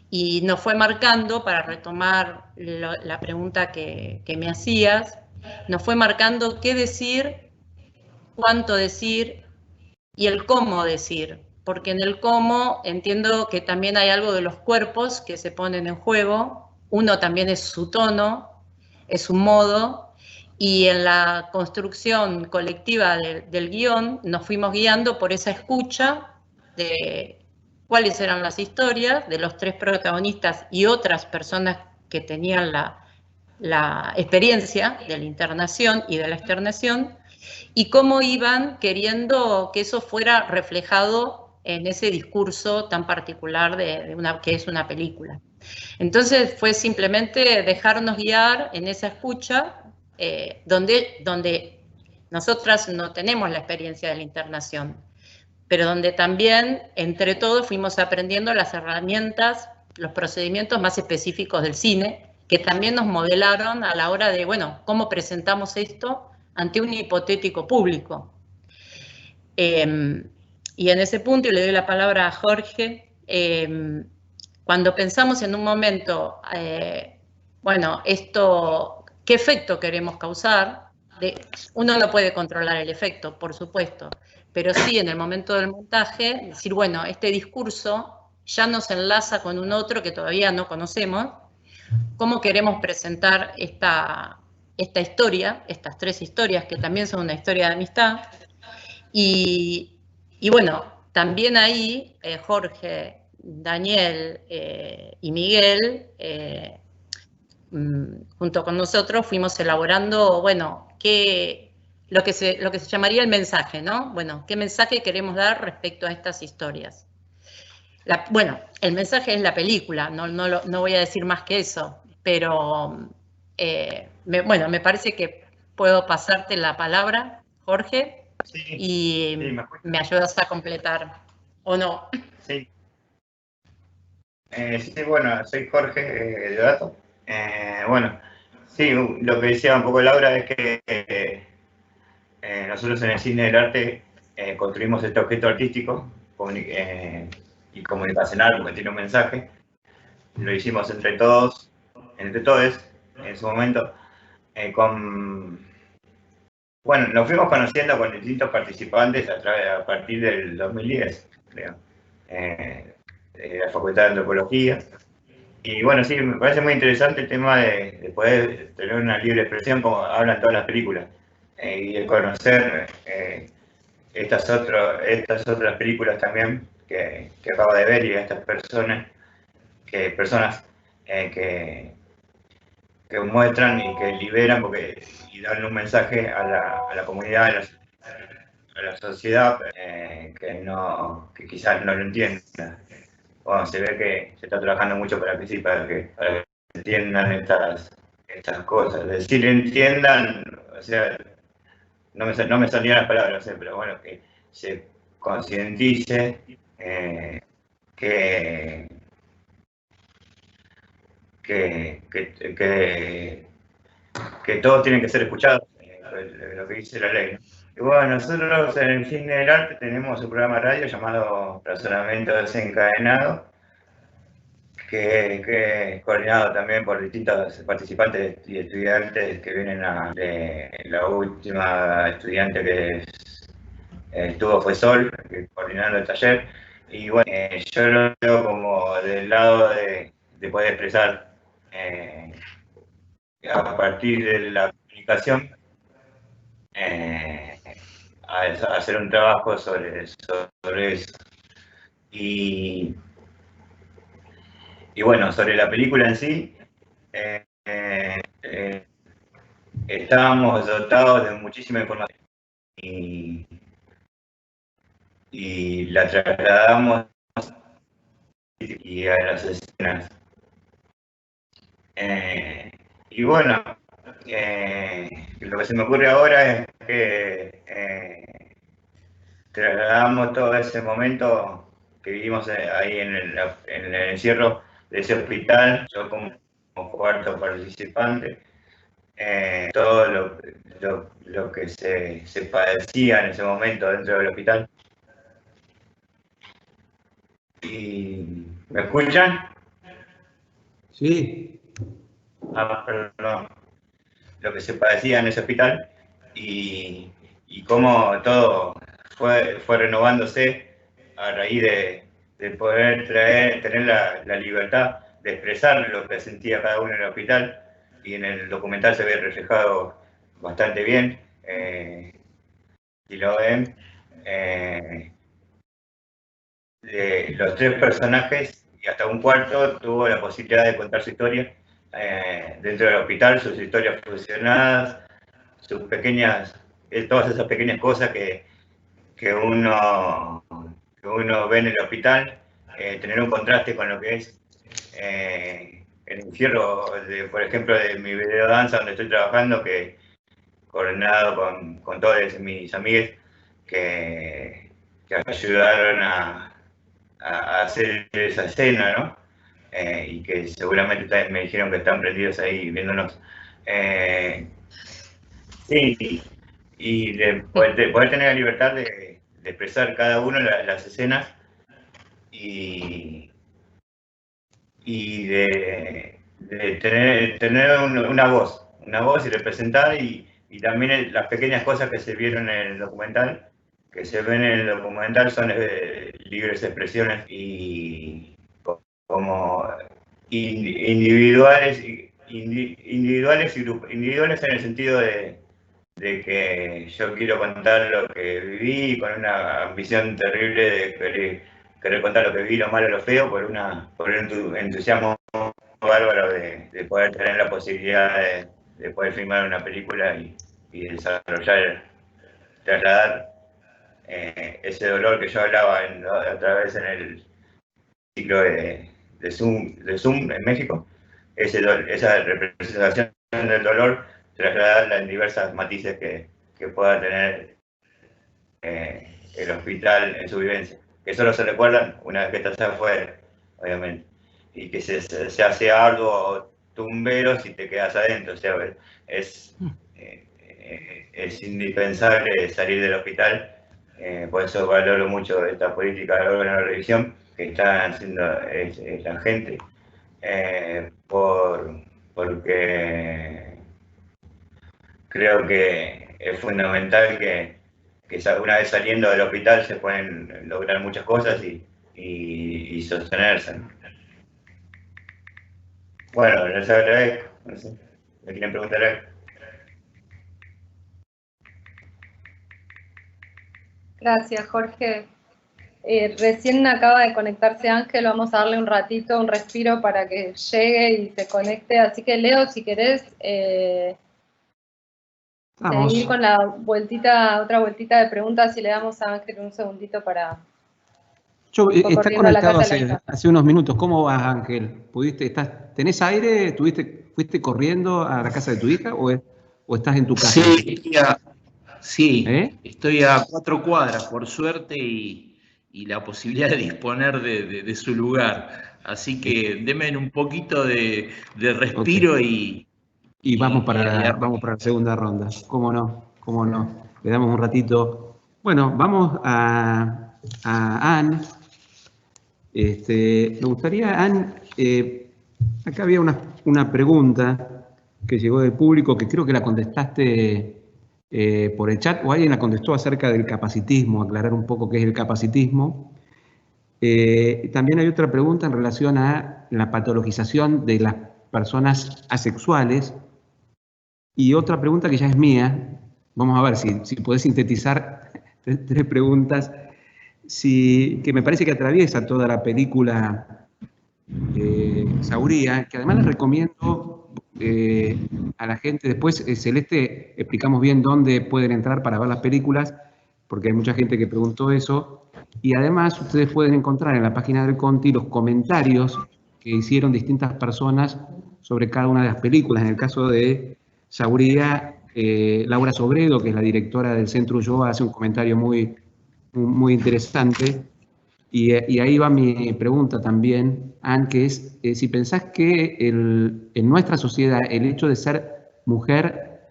[SPEAKER 13] y nos fue marcando, para retomar la pregunta que me hacías, nos fue marcando qué decir, cuánto decir y el cómo decir, porque en el cómo entiendo que también hay algo de los cuerpos que se ponen en juego. Uno también es su tono, es su modo, y en la construcción colectiva del guión nos fuimos guiando por esa escucha de cuáles eran las historias de los tres protagonistas y otras personas que tenían la experiencia de la internación y de la externación, y cómo iban queriendo que eso fuera reflejado en ese discurso tan particular que es una película. Entonces fue simplemente dejarnos guiar en esa escucha, donde nosotras no tenemos la experiencia de la internación, pero donde también entre todos fuimos aprendiendo las herramientas, los procedimientos más específicos del cine, que también nos modelaron a la hora de, bueno, cómo presentamos esto ante un hipotético público. Y en ese punto, y le doy la palabra a Jorge, cuando pensamos en un momento, bueno, ¿qué efecto queremos causar? Uno no puede controlar el efecto, por supuesto, pero sí en el momento del montaje, decir, bueno, este discurso ya nos enlaza con un otro que todavía no conocemos. ¿Cómo queremos presentar esta historia, estas tres historias, que también son una historia de amistad? Y bueno, también ahí Jorge, Daniel y Miguel, junto con nosotros, fuimos elaborando, bueno, lo que se llamaría el mensaje, ¿no? Bueno, ¿qué mensaje queremos dar respecto a estas historias? Bueno, el mensaje es la película, no voy a decir más que eso, pero bueno, me parece que puedo pasarte la palabra, Jorge,
[SPEAKER 14] sí,
[SPEAKER 13] y
[SPEAKER 14] sí,
[SPEAKER 13] me ayudas a completar, ¿o no?
[SPEAKER 14] Sí. Sí, bueno, soy Jorge Deodato. Bueno, sí, lo que decía un poco Laura es que nosotros en el Cine del Arte construimos este objeto artístico y comunicacional, porque tiene un mensaje. Lo hicimos entre todos en su momento. Bueno, nos fuimos conociendo con distintos participantes a partir del 2010, creo, de la Facultad de Antropología. Y bueno, sí, me parece muy interesante el tema de poder tener una libre expresión, como hablan todas las películas, y de conocer estas otras películas también que acabo de ver, y a estas personas que muestran y que liberan y dan un mensaje a la comunidad, a la sociedad, que quizás no lo entienda. Bueno, se ve que se está trabajando mucho para que entiendan estas cosas. Es decir, entiendan, o sea, no me salían las palabras, no sé, pero bueno, que se concientice que todos tienen que ser escuchados, lo que dice la ley, ¿no? Y bueno, nosotros en el Cine del Arte tenemos un programa de radio llamado Razonamiento Desencadenado, que es coordinado también por distintos participantes y estudiantes que vienen la última estudiante que estuvo fue Sol, coordinando el taller. Y bueno, yo lo veo como del lado de poder expresar a partir de la comunicación, hacer un trabajo sobre eso. Y bueno, sobre la película en sí, estábamos dotados de muchísima información y la trasladamos y a las escenas. Y bueno, lo que se me ocurre ahora es que trasladamos todo ese momento que vivimos ahí en el encierro de ese hospital, yo como cuarto participante, todo lo que se padecía en ese momento dentro del hospital. ¿Y me escuchan?
[SPEAKER 4] Sí.
[SPEAKER 14] Perdón. Lo que se padecía en ese hospital y cómo todo fue renovándose a raíz de poder tener la libertad de expresar lo que sentía cada uno en el hospital, y en el documental se ve reflejado bastante bien, si lo ven, los tres personajes y hasta un cuarto tuvo la posibilidad de contar su historia dentro del hospital, sus historias fusionadas, todas esas pequeñas cosas que uno ve en el hospital, tener un contraste con lo que es el encierro, por ejemplo, de mi videodanza donde estoy trabajando, que coordinado con todos mis amigos que ayudaron a hacer esa escena, ¿no? Y que seguramente me dijeron que están prendidos ahí viéndonos. Sí, y de poder tener la libertad de expresar cada uno las escenas y de tener una voz y representar, y también las pequeñas cosas que se vieron en el documental, son libres expresiones y como individuales en el sentido de que yo quiero contar lo que viví, con una ambición terrible de querer contar lo que viví, lo malo, lo feo, por un entusiasmo bárbaro de poder tener la posibilidad de poder filmar una película y trasladar ese dolor que yo hablaba a través en el ciclo de Zoom en México, esa representación del dolor, trasladarla en diversas matices que pueda tener el hospital en su vivencia, que solo se recuerdan una vez que estás afuera, obviamente, y que se hace arduo o tumbero si te quedas adentro, o sea, es es indispensable salir del hospital. Por eso valoro mucho esta política del órgano de revisión que está haciendo la gente, porque creo que es fundamental que una vez saliendo del hospital se pueden lograr muchas cosas y sostenerse. Bueno, les agradezco. No sé, ¿me quieren preguntar algo?
[SPEAKER 5] Gracias, Jorge. Recién acaba de conectarse Ángel, vamos a darle un ratito, un respiro para que llegue y se conecte. Así que, Leo, si querés seguir con la otra vueltita de preguntas y le damos a Ángel un segundito para...
[SPEAKER 4] Está conectado hace unos minutos. ¿Cómo vas, Ángel? ¿Tenés aire? ¿Fuiste corriendo a la casa de tu hija o estás en tu casa?
[SPEAKER 15] Sí, estoy a 4 cuadras, por suerte, y la posibilidad de disponer de su lugar. Así que denme un poquito de respiro y
[SPEAKER 4] vamos para la segunda ronda. ¿Cómo no? Le damos un ratito. Bueno, vamos a Anne. Me gustaría, Anne, acá había una pregunta que llegó del público que creo que la contestaste por el chat, o alguien la contestó acerca del capacitismo, aclarar un poco qué es el capacitismo. También hay otra pregunta en relación a la patologización de las personas asexuales, y otra pregunta que ya es mía. Vamos a ver si podés sintetizar 3 preguntas, que me parece que atraviesa toda la película Sauría, que además les recomiendo a la gente. Después, Celeste, explicamos bien dónde pueden entrar para ver las películas, porque hay mucha gente que preguntó eso. Y además, ustedes pueden encontrar en la página del Conti los comentarios que hicieron distintas personas sobre cada una de las películas. En el caso de Sauría, Laura Sobredo, que es la directora del Centro Ulloa, hace un comentario muy interesante. Y ahí va mi pregunta también, Anne, que es si pensás que en nuestra sociedad el hecho de ser mujer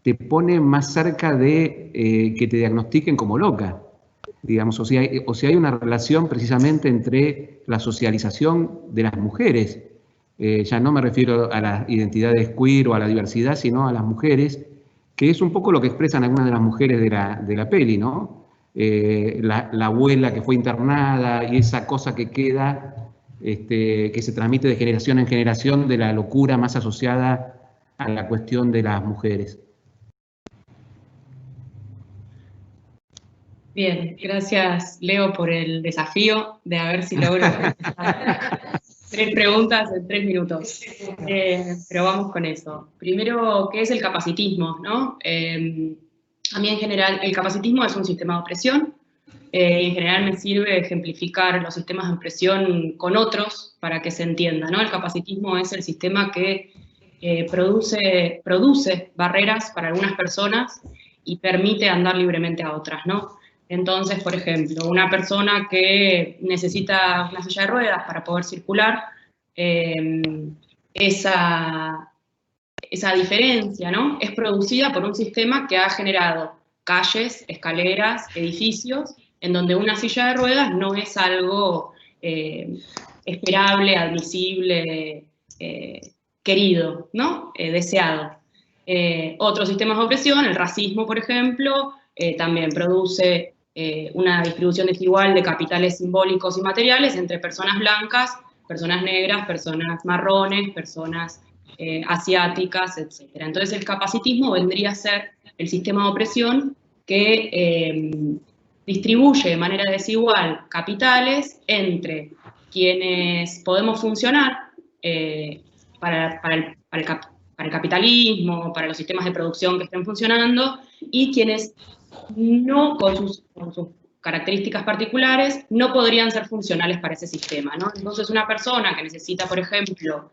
[SPEAKER 4] te pone más cerca de que te diagnostiquen como loca, digamos, o si hay una relación precisamente entre la socialización de las mujeres. Ya no me refiero a las identidades queer o a la diversidad, sino a las mujeres, que es un poco lo que expresan algunas de las mujeres de la peli, ¿no? La abuela que fue internada y esa cosa que queda, que se transmite de generación en generación, de la locura más asociada a la cuestión de las mujeres.
[SPEAKER 12] Bien, gracias, Leo, por el desafío de a ver si logro 3 preguntas en 3 minutos. Pero vamos con eso. Primero, ¿qué es el capacitismo, no? A mí, en general, el capacitismo es un sistema de opresión. En general me sirve ejemplificar los sistemas de opresión con otros para que se entienda, ¿no? El capacitismo es el sistema que produce barreras para algunas personas y permite andar libremente a otras, ¿no? Entonces, por ejemplo, una persona que necesita una silla de ruedas para poder circular, esa diferencia, ¿no? Es producida por un sistema que ha generado calles, escaleras, edificios, en donde una silla de ruedas no es algo esperable, admisible, querido, ¿no? Deseado. Otros sistemas de opresión, el racismo, por ejemplo, también produce una distribución desigual de capitales simbólicos y materiales entre personas blancas, personas negras, personas marrones, personas asiáticas, etc. Entonces el capacitismo vendría a ser el sistema de opresión que distribuye de manera desigual capitales entre quienes podemos funcionar para el capitalismo, para los sistemas de producción que estén funcionando, y quienes no, con sus características particulares, no podrían ser funcionales para ese sistema, ¿no? Entonces una persona que necesita, por ejemplo,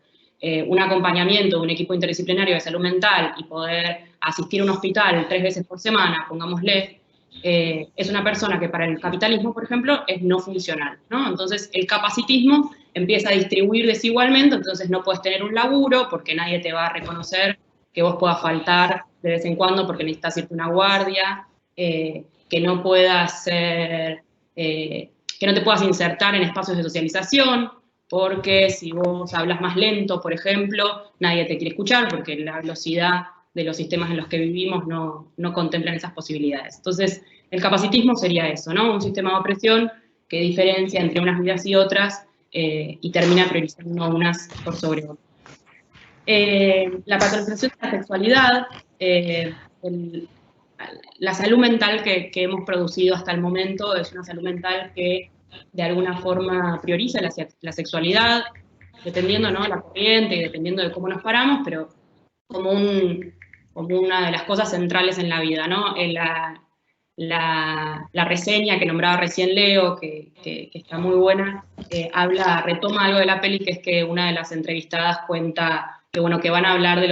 [SPEAKER 12] un acompañamiento de un equipo interdisciplinario de salud mental y poder asistir a un hospital 3 veces por semana, pongámosle, es una persona que para el capitalismo, por ejemplo, es no funcional, ¿no? Entonces el capacitismo empieza a distribuir desigualmente, entonces no puedes tener un laburo porque nadie te va a reconocer que vos puedas faltar de vez en cuando porque necesitas irte a una guardia, que no puedas ser, que no te puedas insertar en espacios de socialización, porque si vos hablas más lento, por ejemplo, nadie te quiere escuchar porque la velocidad de los sistemas en los que vivimos no contemplan esas posibilidades. Entonces, el capacitismo sería eso, ¿no? Un sistema de opresión que diferencia entre unas vidas y otras y termina priorizando unas por sobre otras. La patologización de la sexualidad, la salud mental que hemos producido hasta el momento es una salud mental que de alguna forma prioriza la sexualidad, dependiendo, ¿no?, la corriente y dependiendo de cómo nos paramos, pero como una de las cosas centrales en la vida, ¿no? La reseña que nombraba recién Leo, que está muy buena, retoma algo de la peli, que es que una de las entrevistadas cuenta que, bueno, que van a hablar de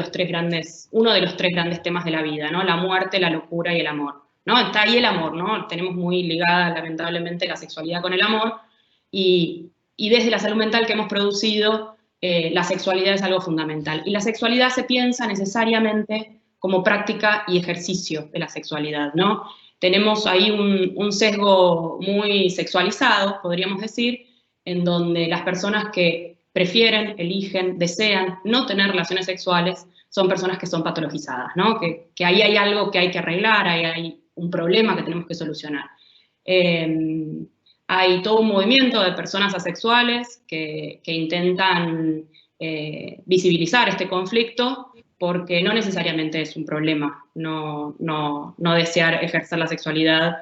[SPEAKER 12] uno de los tres grandes temas de la vida, ¿no? La muerte, la locura y el amor, ¿no? Está ahí el amor, ¿no? Tenemos muy ligada, lamentablemente, la sexualidad con el amor, y desde la salud mental que hemos producido, la sexualidad es algo fundamental. Y la sexualidad se piensa necesariamente como práctica y ejercicio de la sexualidad, ¿no? Tenemos ahí un sesgo muy sexualizado, podríamos decir, en donde las personas que prefieren, eligen, desean no tener relaciones sexuales son personas que son patologizadas, ¿no? Que ahí hay algo que hay que arreglar, ahí hay un problema que tenemos que solucionar. Hay todo un movimiento de personas asexuales que intentan visibilizar este conflicto, porque no necesariamente es un problema no desear ejercer la sexualidad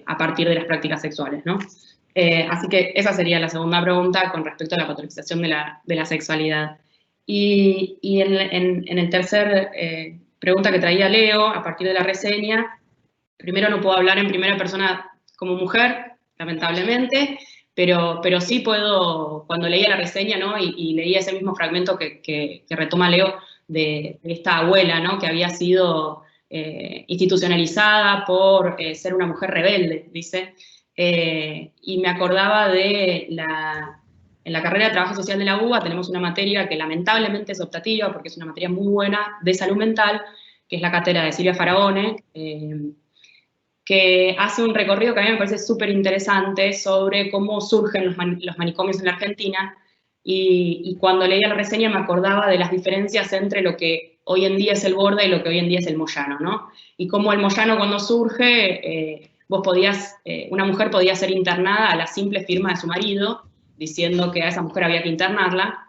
[SPEAKER 12] a partir de las prácticas sexuales, ¿no? Así que esa sería la segunda pregunta con respecto a la patologización de la sexualidad. Y en el tercer pregunta que traía Leo, a partir de la reseña, primero no puedo hablar en primera persona como mujer, lamentablemente, pero sí puedo, cuando leía la reseña, ¿no?, y leía ese mismo fragmento que retoma Leo, de esta abuela, ¿no?, que había sido institucionalizada por ser una mujer rebelde, dice, y me acordaba de en la carrera de Trabajo Social de la UBA tenemos una materia que lamentablemente es optativa, porque es una materia muy buena de salud mental, que es la cátedra de Silvia Faraone, que hace un recorrido que a mí me parece súper interesante sobre cómo surgen los manicomios en la Argentina, y cuando leía la reseña me acordaba de las diferencias entre lo que hoy en día es el Borda y lo que hoy en día es el Moyano, ¿no? Y cómo el Moyano, cuando surge, una mujer podía ser internada a la simple firma de su marido, diciendo que a esa mujer había que internarla.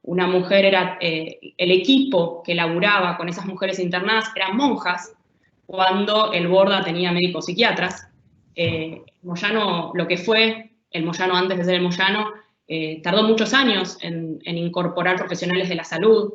[SPEAKER 12] Una mujer el equipo que laburaba con esas mujeres internadas eran monjas, cuando el Borda tenía médicos psiquiatras. Moyano, lo que fue el Moyano antes de ser el Moyano, tardó muchos años en incorporar profesionales de la salud,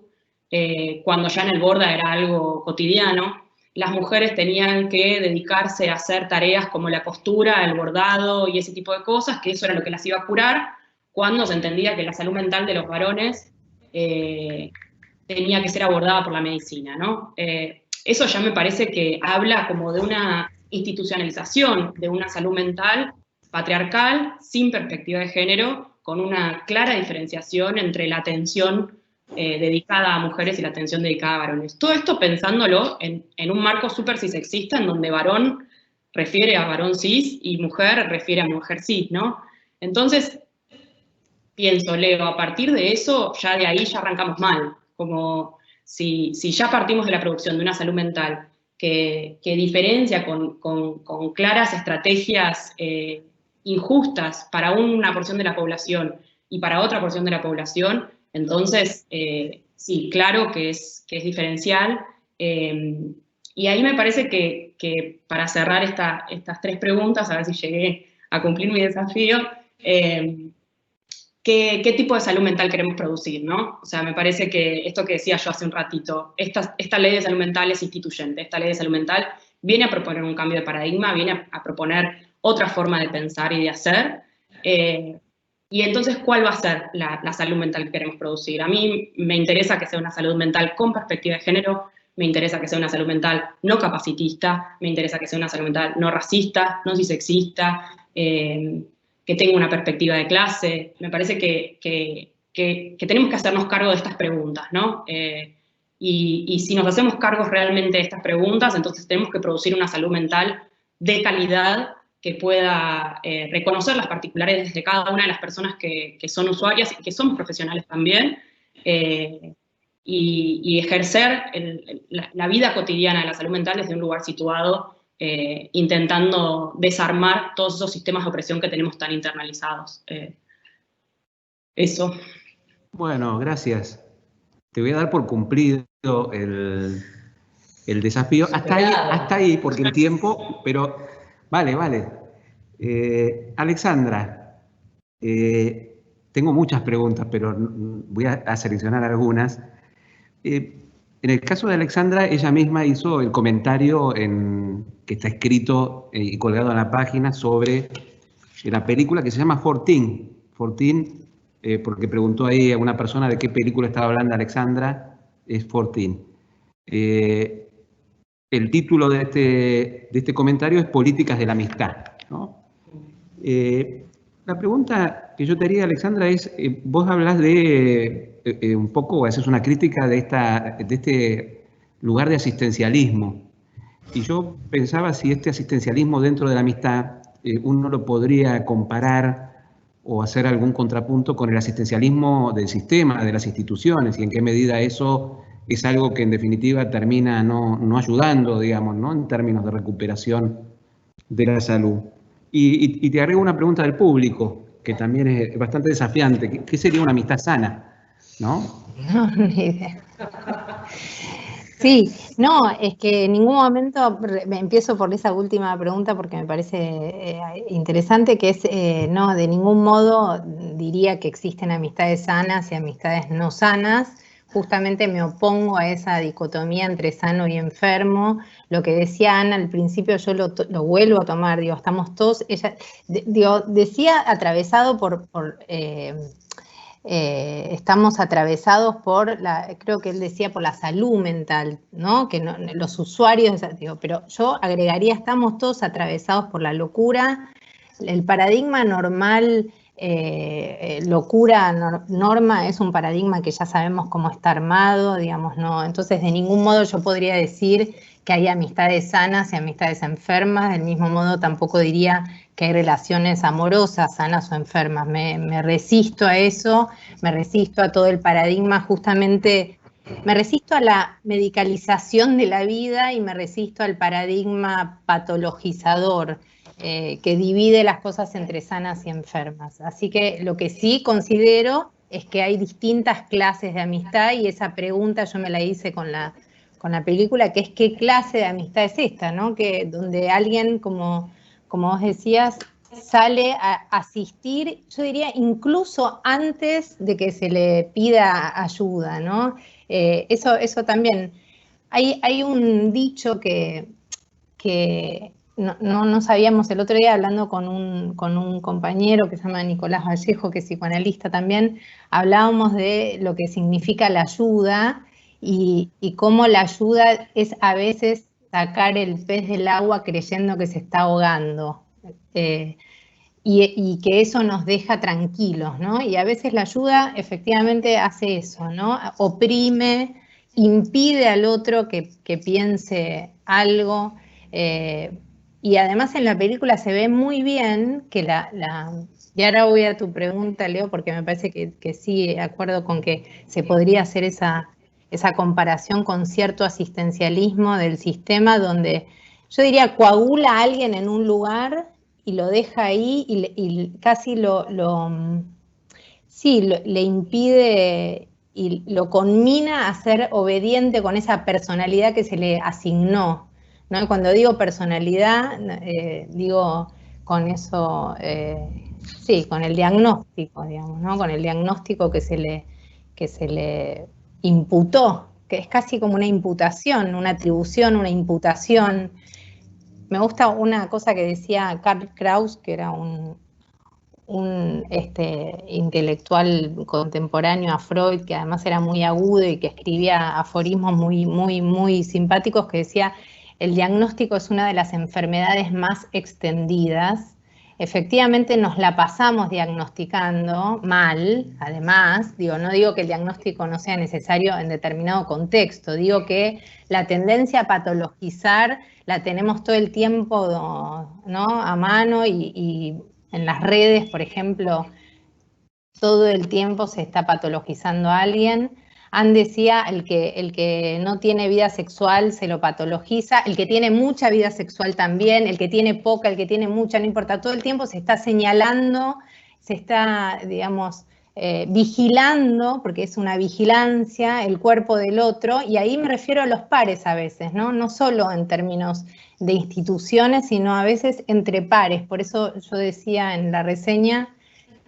[SPEAKER 12] cuando ya en el Borda era algo cotidiano. Las mujeres tenían que dedicarse a hacer tareas como la costura, el bordado y ese tipo de cosas, que eso era lo que las iba a curar, cuando se entendía que la salud mental de los varones tenía que ser abordada por la medicina, ¿no? Eso ya me parece que habla como de una institucionalización de una salud mental patriarcal, sin perspectiva de género, con una clara diferenciación entre la atención dedicada a mujeres y la atención dedicada a varones. Todo esto pensándolo en un marco súper cisexista, en donde varón refiere a varón cis y mujer refiere a mujer cis, ¿no? Entonces, pienso, Leo, a partir de eso, ya de ahí ya arrancamos mal. Como si ya partimos de la producción de una salud mental que diferencia con claras estrategias injustas para una porción de la población y para otra porción de la población, entonces, sí, claro que es diferencial. Y ahí me parece que para cerrar estas tres preguntas, a ver si llegué a cumplir mi desafío, ¿qué tipo de salud mental queremos producir, ¿no? O sea, me parece que esto que decía yo hace un ratito, esta ley de salud mental es instituyente. Esta ley de salud mental viene a proponer un cambio de paradigma, viene a proponer otra forma de pensar y de hacer. Y entonces, ¿cuál va a ser la salud mental que queremos producir? A mí me interesa que sea una salud mental con perspectiva de género, me interesa que sea una salud mental no capacitista, me interesa que sea una salud mental no racista, no cisexista, que tenga una perspectiva de clase. Me parece que tenemos que hacernos cargo de estas preguntas, ¿no? Y si nos hacemos cargos realmente de estas preguntas, entonces tenemos que producir una salud mental de calidad que pueda reconocer las particularidades de cada una de las personas que son usuarias y que somos profesionales también, y ejercer la vida cotidiana de la salud mental desde un lugar situado, intentando desarmar todos esos sistemas de opresión que tenemos tan internalizados. Eso.
[SPEAKER 4] Bueno, gracias. Te voy a dar por cumplido el desafío. Hasta ahí, porque el tiempo, pero vale. Alexandra, tengo muchas preguntas, pero voy a seleccionar algunas. En el caso de Alexandra, ella misma hizo el comentario que está escrito y colgado en la página sobre la película que se llama 14. Porque preguntó ahí a una persona de qué película estaba hablando Alexandra, es 14. El título de este comentario es Políticas de la Amistad, ¿no? La pregunta que yo te haría, Alexandra, es, vos hablas de un poco, haces una crítica de este lugar de asistencialismo. Y yo pensaba si este asistencialismo dentro de la amistad, uno lo podría comparar o hacer algún contrapunto con el asistencialismo del sistema, de las instituciones, y en qué medida eso es algo que en definitiva termina no ayudando, digamos, ¿no? En términos de recuperación de la salud. Y te agrego una pregunta del público, que también es bastante desafiante. ¿Qué sería una amistad sana? ¿No?
[SPEAKER 11] No, ni idea. Sí, no, es que en ningún momento, empiezo por esa última pregunta porque me parece interesante, que es, no, de ningún modo diría que existen amistades sanas y amistades no sanas. Justamente me opongo a esa dicotomía entre sano y enfermo. Lo que decía Ana al principio, yo lo vuelvo a tomar, digo, estamos todos, decía atravesado estamos atravesados por, creo que él decía, por la salud mental, ¿no? Que los usuarios, pero yo agregaría, estamos todos atravesados por la locura, el paradigma normal, norma es un paradigma que ya sabemos cómo está armado, digamos, no. Entonces, de ningún modo yo podría decir que hay amistades sanas y amistades enfermas, del mismo modo tampoco diría que hay relaciones amorosas, sanas o enfermas. Me resisto a eso, me resisto a todo el paradigma, justamente, me resisto a la medicalización de la vida y me resisto al paradigma patologizador que divide las cosas entre sanas y enfermas. Así que lo que sí considero es que hay distintas clases de amistad, y esa pregunta yo me la hice con la película, que es qué clase de amistad es esta, ¿no? Que donde alguien, como vos decías, sale a asistir, yo diría incluso antes de que se le pida ayuda, ¿no? Eso también. Hay un dicho que no sabíamos el otro día, hablando con un compañero que se llama Nicolás Vallejo, que es psicoanalista también, hablábamos de lo que significa la ayuda y cómo la ayuda es a veces sacar el pez del agua creyendo que se está ahogando, y que eso nos deja tranquilos, ¿no? Y a veces la ayuda efectivamente hace eso, ¿no? Oprime, impide al otro que piense algo, y además en la película se ve muy bien que y ahora voy a tu pregunta, Leo, porque me parece que sí, de acuerdo con que se podría hacer esa comparación con cierto asistencialismo del sistema, donde yo diría coagula a alguien en un lugar y lo deja ahí y casi le impide y lo conmina a ser obediente con esa personalidad que se le asignó, ¿no? Y cuando digo personalidad, digo con eso, con el diagnóstico, digamos, ¿no? Con el diagnóstico que se le imputó, que es casi como una imputación, una atribución, una imputación. Me gusta una cosa que decía Karl Kraus, que era un intelectual contemporáneo a Freud, que además era muy agudo y que escribía aforismos muy simpáticos, que decía: el diagnóstico es una de las enfermedades más extendidas, efectivamente nos la pasamos diagnosticando mal, además, no digo que el diagnóstico no sea necesario en determinado contexto, digo que la tendencia a patologizar la tenemos todo el tiempo, ¿no?, a mano y en las redes, por ejemplo, todo el tiempo se está patologizando a alguien. Anne decía, el que no tiene vida sexual se lo patologiza, el que tiene mucha vida sexual también, el que tiene poca, el que tiene mucha, no importa, todo el tiempo se está señalando, se está, digamos, vigilando, porque es una vigilancia, el cuerpo del otro, y ahí me refiero a los pares a veces, ¿no? No solo en términos de instituciones, sino a veces entre pares. Por eso yo decía en la reseña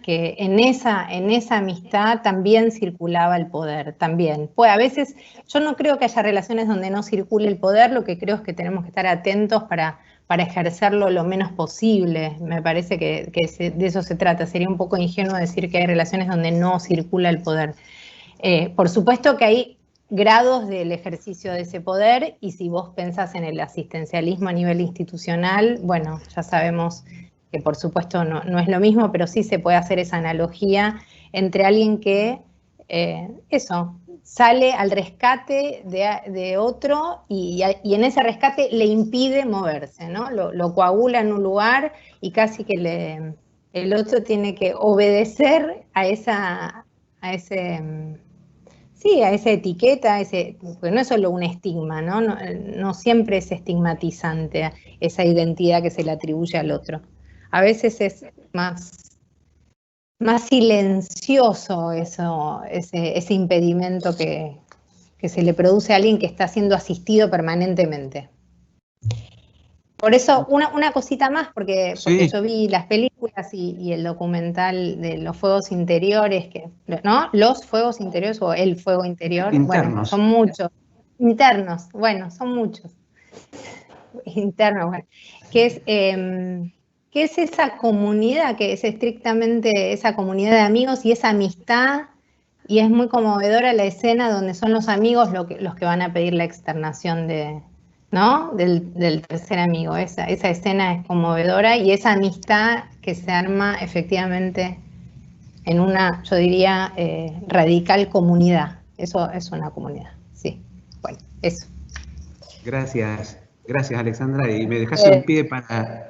[SPEAKER 11] que en esa amistad también circulaba el poder, también. Pues a veces, yo no creo que haya relaciones donde no circule el poder, lo que creo es que tenemos que estar atentos para ejercerlo lo menos posible. Me parece que de eso se trata. Sería un poco ingenuo decir que hay relaciones donde no circula el poder. Por supuesto que hay grados del ejercicio de ese poder, y si vos pensás en el asistencialismo a nivel institucional, bueno, ya sabemos que por supuesto no es lo mismo, pero sí se puede hacer esa analogía entre alguien que, sale al rescate de otro y en ese rescate le impide moverse, ¿no? Lo coagula en un lugar y casi que el otro tiene que obedecer a esa etiqueta, porque no es solo un estigma, ¿no? No siempre es estigmatizante esa identidad que se le atribuye al otro. A veces es más silencioso ese impedimento que se le produce a alguien que está siendo asistido permanentemente. Por eso, una cosita más, porque yo vi las películas y el documental de los fuegos interiores, ¿no? Los fuegos interiores o el fuego interior.
[SPEAKER 4] Internos.
[SPEAKER 11] Bueno, son muchos. Internos, bueno, son muchos. Internos, bueno. ¿Qué es esa comunidad? Que es estrictamente esa comunidad de amigos y esa amistad, y es muy conmovedora la escena donde son los amigos los que van a pedir la externación del tercer amigo. Esa escena es conmovedora, y esa amistad que se arma efectivamente en una, yo diría, radical comunidad. Eso es una comunidad, sí. Bueno, eso.
[SPEAKER 4] Gracias Alexandra, y me dejaste un pie para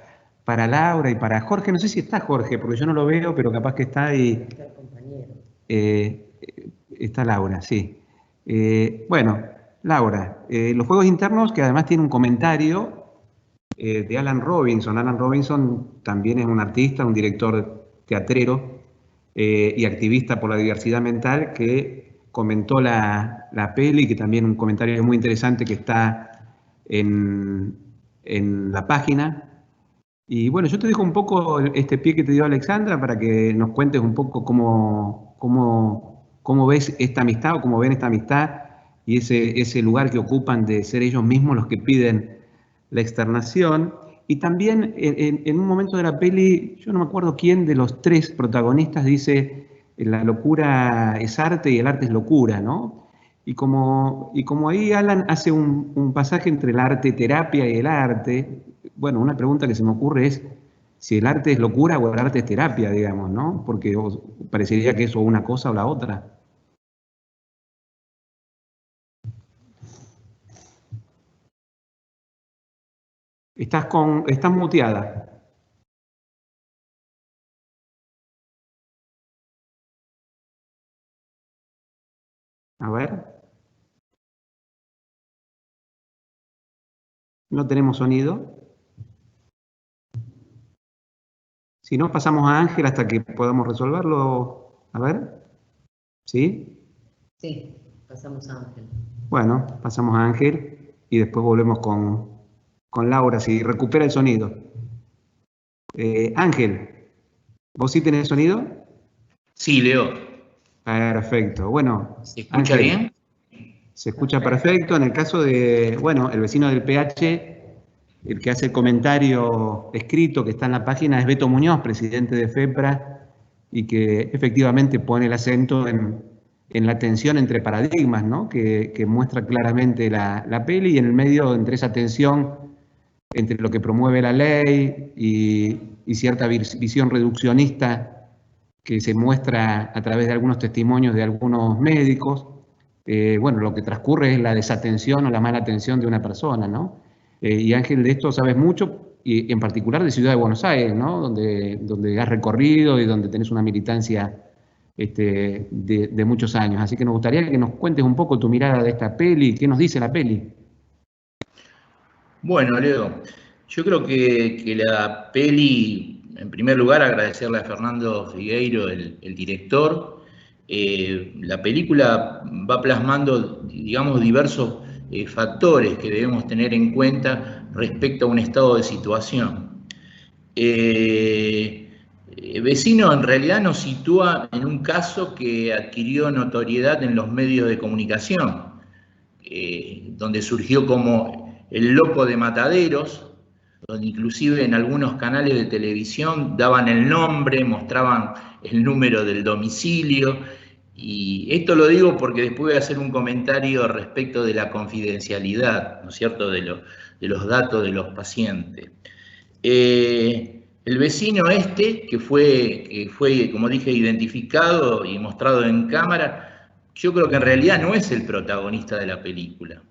[SPEAKER 4] Laura y para Jorge. No sé si está Jorge, porque yo no lo veo, pero capaz que está ahí. Está Laura, sí. Bueno, Laura, los fuegos internos, que además tiene un comentario de Alan Robinson. Alan Robinson también es un artista, un director teatrero y activista por la diversidad mental, que comentó la peli, que también un comentario muy interesante que está en la página. Y bueno, yo te dejo un poco este pie que te dio Alexandra para que nos cuentes un poco cómo ves esta amistad, o cómo ven esta amistad y ese lugar que ocupan de ser ellos mismos los que piden la externación. Y también en un momento de la peli, yo no me acuerdo quién de los tres protagonistas dice: la locura es arte y el arte es locura, ¿no? Y como ahí Alan hace un pasaje entre el arte terapia y el arte, bueno, una pregunta que se me ocurre es si el arte es locura o el arte es terapia, digamos, ¿no? Porque parecería que eso es una cosa o la otra. Estás muteada. A ver. No tenemos sonido. Si no, pasamos a Ángel hasta que podamos resolverlo. A ver. ¿Sí?
[SPEAKER 3] Sí, pasamos a Ángel.
[SPEAKER 4] Bueno, pasamos a Ángel y después volvemos con Laura, si recupera el sonido. Ángel, ¿vos sí tenés sonido?
[SPEAKER 15] Sí, Leo.
[SPEAKER 4] Perfecto. Bueno,
[SPEAKER 15] ¿Se escucha
[SPEAKER 4] Ángel,
[SPEAKER 15] bien?
[SPEAKER 4] Se escucha perfecto. En el caso de, bueno, el vecino del PH, el que hace el comentario escrito que está en la página es Beto Muñoz, presidente de FEPRA, y que efectivamente pone el acento en la tensión entre paradigmas, ¿no? Que muestra claramente la peli, y en el medio, entre esa tensión, entre lo que promueve la ley y cierta visión reduccionista que se muestra a través de algunos testimonios de algunos médicos. Bueno, lo que transcurre es la desatención o la mala atención de una persona, ¿no? Y Ángel, de esto sabes mucho, y en particular de Ciudad de Buenos Aires, ¿no? Donde has recorrido y donde tenés una militancia de muchos años. Así que nos gustaría que nos cuentes un poco tu mirada de esta peli. ¿Qué nos dice la peli?
[SPEAKER 15] Bueno, Leo, yo creo que la peli, en primer lugar, agradecerle a Fernando Figueiro, el director. La película va plasmando, digamos, diversos factores que debemos tener en cuenta respecto a un estado de situación. Vecino en realidad nos sitúa en un caso que adquirió notoriedad en los medios de comunicación, donde surgió como el loco de Mataderos, donde inclusive en algunos canales de televisión daban el nombre, mostraban el número del domicilio. Y esto lo digo porque después voy a hacer un comentario respecto de la confidencialidad, ¿no es cierto?, de los datos de los pacientes. El vecino que fue, como dije, identificado y mostrado en cámara, yo creo que en realidad no es el protagonista de la película.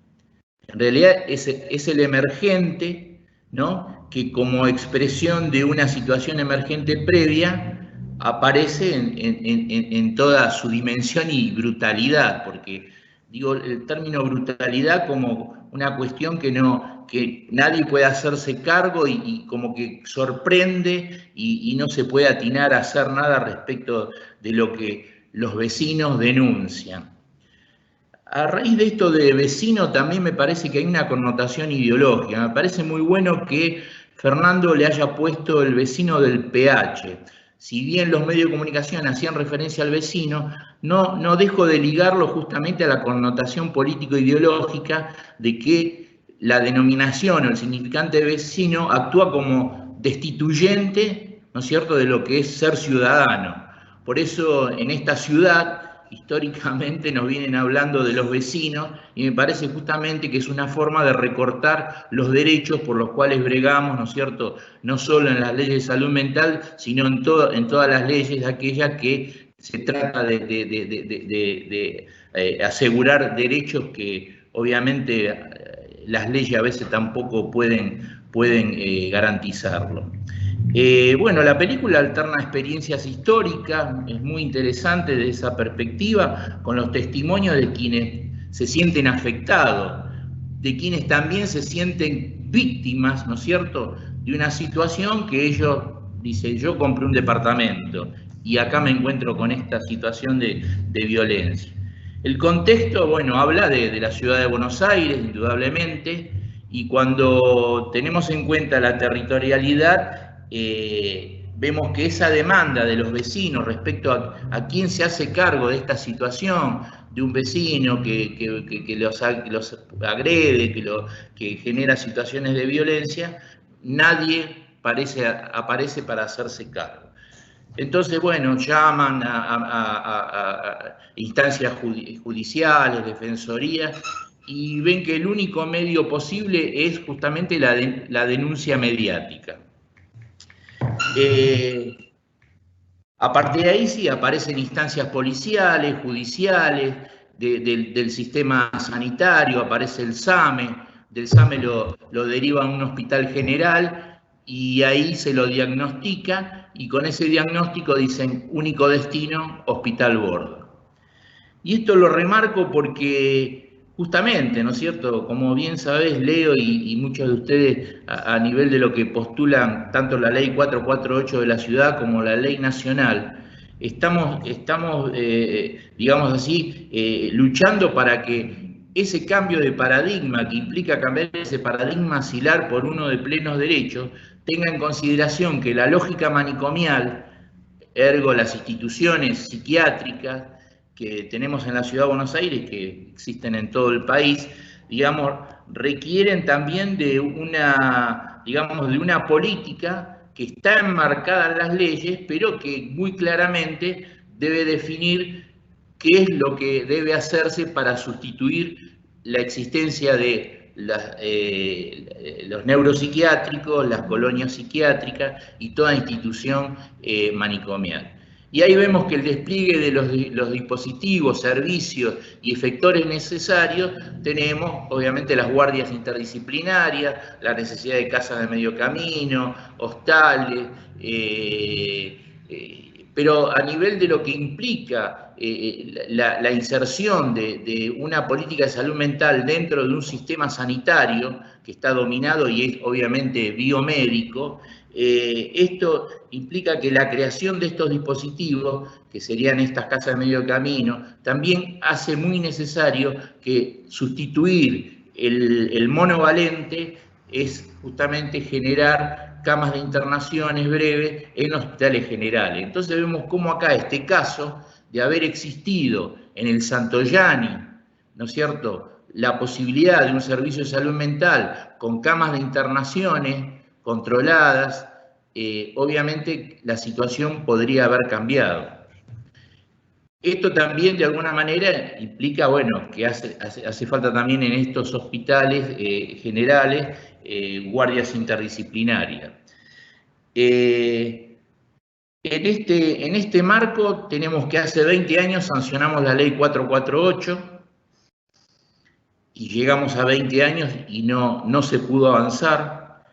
[SPEAKER 15] En realidad es el emergente, ¿no?, que como expresión de una situación emergente previa aparece en toda su dimensión y brutalidad, porque digo el término brutalidad como una cuestión que nadie puede hacerse cargo y como que sorprende y no se puede atinar a hacer nada respecto de lo que los vecinos denuncian. A raíz de esto de vecino también me parece que hay una connotación ideológica. Me parece muy bueno que Fernando le haya puesto el vecino del PH. Si bien los medios de comunicación hacían referencia al vecino, no dejo de ligarlo justamente a la connotación político-ideológica de que la denominación o el significante de vecino actúa como destituyente, ¿no es cierto?, de lo que es ser ciudadano. Por eso en esta ciudad históricamente nos vienen hablando de los vecinos y me parece justamente que es una forma de recortar los derechos por los cuales bregamos, ¿no es cierto?, no solo en las leyes de salud mental, sino en todas las leyes, aquellas que se trata de asegurar derechos que obviamente las leyes a veces tampoco pueden garantizarlo. Bueno, la película alterna experiencias históricas, es muy interesante desde esa perspectiva, con los testimonios de quienes se sienten afectados, de quienes también se sienten víctimas, ¿no es cierto?, de una situación que ellos dicen, yo compré un departamento y acá me encuentro con esta situación de violencia. El contexto, bueno, habla de la ciudad de Buenos Aires, indudablemente, y cuando tenemos en cuenta la territorialidad, vemos que esa demanda de los vecinos respecto a quién se hace cargo de esta situación, de un vecino que los agrede, que genera situaciones de violencia, nadie aparece para hacerse cargo. Entonces, bueno, llaman a instancias judiciales, defensorías, y ven que el único medio posible es justamente la denuncia mediática. A partir de ahí sí aparecen instancias policiales, judiciales, del sistema sanitario, aparece el SAME, del SAME lo deriva a un hospital general y ahí se lo diagnostica y con ese diagnóstico dicen único destino, Hospital Bordo. Y esto lo remarco porque justamente, ¿no es cierto?, como bien sabés, Leo, y muchos de ustedes a nivel de lo que postulan tanto la ley 448 de la ciudad como la ley nacional, estamos digamos así, luchando para que ese cambio de paradigma que implica cambiar ese paradigma asilar por uno de plenos derechos, tenga en consideración que la lógica manicomial, ergo las instituciones psiquiátricas, que tenemos en la Ciudad de Buenos Aires, que existen en todo el país, digamos, requieren también de una política que está enmarcada en las leyes, pero que muy claramente debe definir qué es lo que debe hacerse para sustituir la existencia de los neuropsiquiátricos, las colonias psiquiátricas y toda institución manicomial. Y ahí vemos que el despliegue de los dispositivos, servicios y efectores necesarios, tenemos obviamente las guardias interdisciplinarias, la necesidad de casas de medio camino, hostales, pero a nivel de lo que implica la inserción de una política de salud mental dentro de un sistema sanitario que está dominado y es obviamente biomédico, esto implica que la creación de estos dispositivos, que serían estas casas de medio camino, también hace muy necesario que sustituir el monovalente es justamente generar camas de internaciones breves en hospitales generales. Entonces vemos cómo acá este caso de haber existido en el Santoyani, ¿no es cierto?, la posibilidad de un servicio de salud mental con camas de internaciones controladas, obviamente la situación podría haber cambiado. Esto también de alguna manera implica, bueno, que hace falta también en estos hospitales generales guardias interdisciplinarias. En este marco tenemos que hace 20 años sancionamos la ley 448 y llegamos a 20 años y no se pudo avanzar.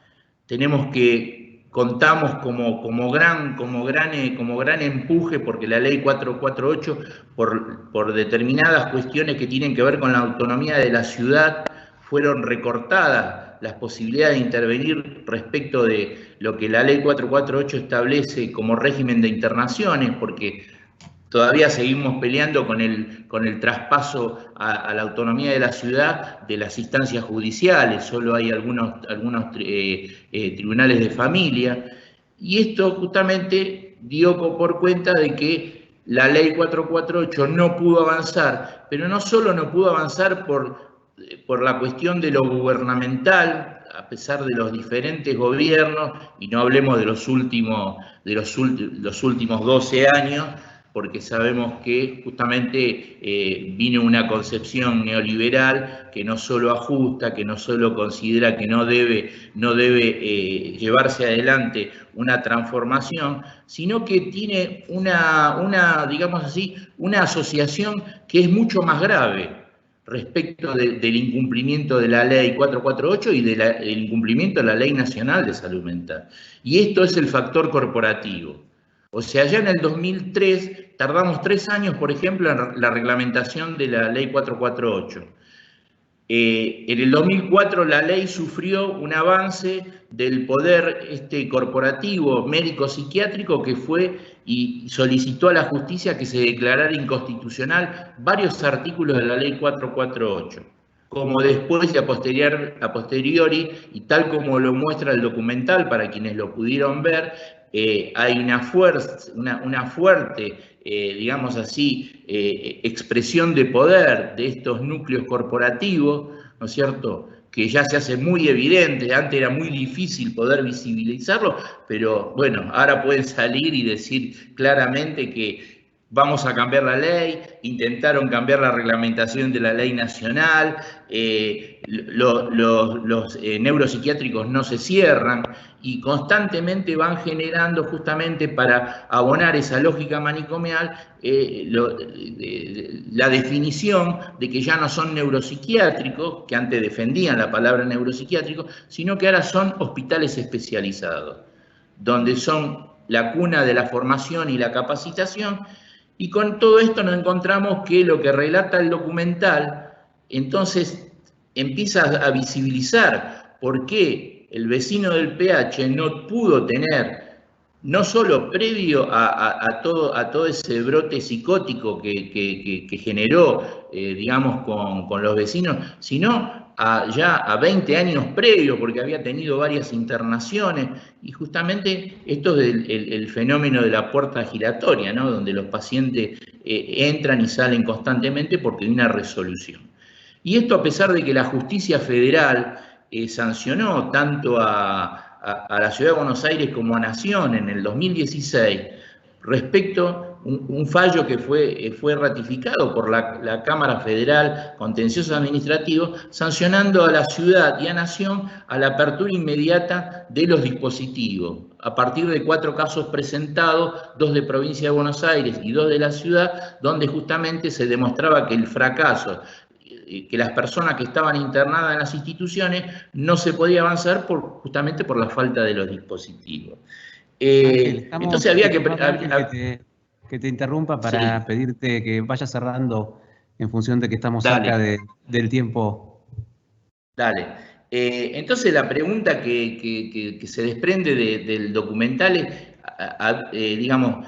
[SPEAKER 15] Contamos como gran empuje porque la ley 448 por determinadas cuestiones que tienen que ver con la autonomía de la ciudad fueron recortadas las posibilidades de intervenir respecto de lo que la ley 448 establece como régimen de internaciones, porque todavía seguimos peleando con el traspaso a la autonomía de la ciudad de las instancias judiciales, solo hay algunos tribunales de familia, y esto justamente dio por cuenta de que la ley 448 no pudo avanzar, pero no solo no pudo avanzar por la cuestión de lo gubernamental, a pesar de los diferentes gobiernos, y no hablemos de los últimos 12 años, porque sabemos que justamente vino una concepción neoliberal que no solo ajusta, que no solo considera que no debe llevarse adelante una transformación, sino que tiene digamos así, una asociación que es mucho más grave respecto del incumplimiento de la ley 448 y del incumplimiento de la Ley Nacional de Salud Mental. Y esto es el factor corporativo. O sea, ya en el 2003 tardamos 3 años, por ejemplo, en la reglamentación de la ley 448. En el 2004 la ley sufrió un avance del poder corporativo médico-psiquiátrico que fue y solicitó a la justicia que se declarara inconstitucional varios artículos de la ley 448. Como después y a posteriori, y tal como lo muestra el documental para quienes lo pudieron ver, hay una fuerte, digamos así, expresión de poder de estos núcleos corporativos, ¿no es cierto?, que ya se hace muy evidente. Antes era muy difícil poder visibilizarlo, pero bueno, ahora pueden salir y decir claramente que vamos a cambiar la ley, intentaron cambiar la reglamentación de la ley nacional, los neuropsiquiátricos no se cierran y constantemente van generando justamente para abonar esa lógica manicomial la definición de que ya no son neuropsiquiátricos, que antes defendían la palabra neuropsiquiátrico, sino que ahora son hospitales especializados, donde son la cuna de la formación y la capacitación. Y con todo esto nos encontramos que lo que relata el documental, entonces empieza a visibilizar por qué el vecino del PH no pudo tener, no solo previo a todo ese brote psicótico que generó, digamos, con los vecinos, sino ya a 20 años previo, porque había tenido varias internaciones, y justamente esto es el fenómeno de la puerta giratoria, ¿no?, donde los pacientes entran y salen constantemente porque hay una resolución. Y esto a pesar de que la justicia federal sancionó tanto a la Ciudad de Buenos Aires como a Nación en el 2016 respecto un fallo que fue ratificado por la Cámara Federal Contencioso Administrativo, sancionando a la ciudad y a Nación a la apertura inmediata de los dispositivos, a partir de 4 casos presentados, 2 de provincia de Buenos Aires y 2 de la ciudad, donde justamente se demostraba que el fracaso, que las personas que estaban internadas en las instituciones no se podía avanzar justamente por la falta de los dispositivos. Entonces había
[SPEAKER 4] que te interrumpa para pedirte que vayas cerrando en función de que estamos cerca del tiempo.
[SPEAKER 15] Dale. Entonces la pregunta que se desprende del documental es, digamos,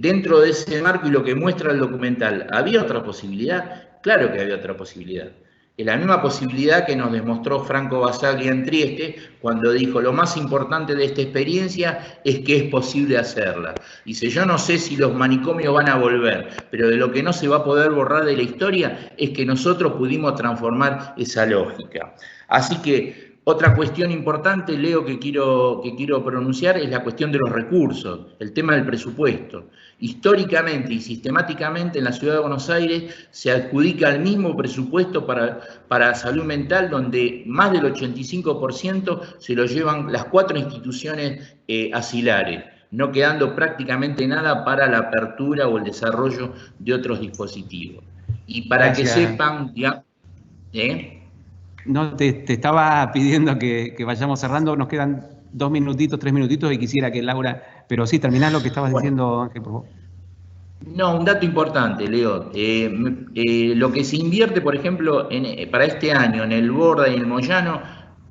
[SPEAKER 15] dentro de ese marco y lo que muestra el documental, ¿había otra posibilidad? Claro que había otra posibilidad. Es la misma posibilidad que nos demostró Franco Basaglia en Trieste cuando dijo: lo más importante de esta experiencia es que es posible hacerla. Dice: yo no sé si los manicomios van a volver, pero de lo que no se va a poder borrar de la historia es que nosotros pudimos transformar esa lógica. Así que otra cuestión importante, Leo, que quiero pronunciar es la cuestión de los recursos, el tema del presupuesto. Históricamente y sistemáticamente en la Ciudad de Buenos Aires se adjudica el mismo presupuesto para salud mental, donde más del 85% se lo llevan las 4 instituciones asilares, no quedando prácticamente nada para la apertura o el desarrollo de otros dispositivos. Y para que sepan, ya,
[SPEAKER 4] No, te estaba pidiendo que vayamos cerrando, nos quedan 2 minutitos, 3 minutitos y quisiera que Laura, pero sí, terminá lo que estabas diciendo, Ángel, por favor.
[SPEAKER 15] No, un dato importante, Leo. Lo que se invierte, por ejemplo, para este año en el Borda y en el Moyano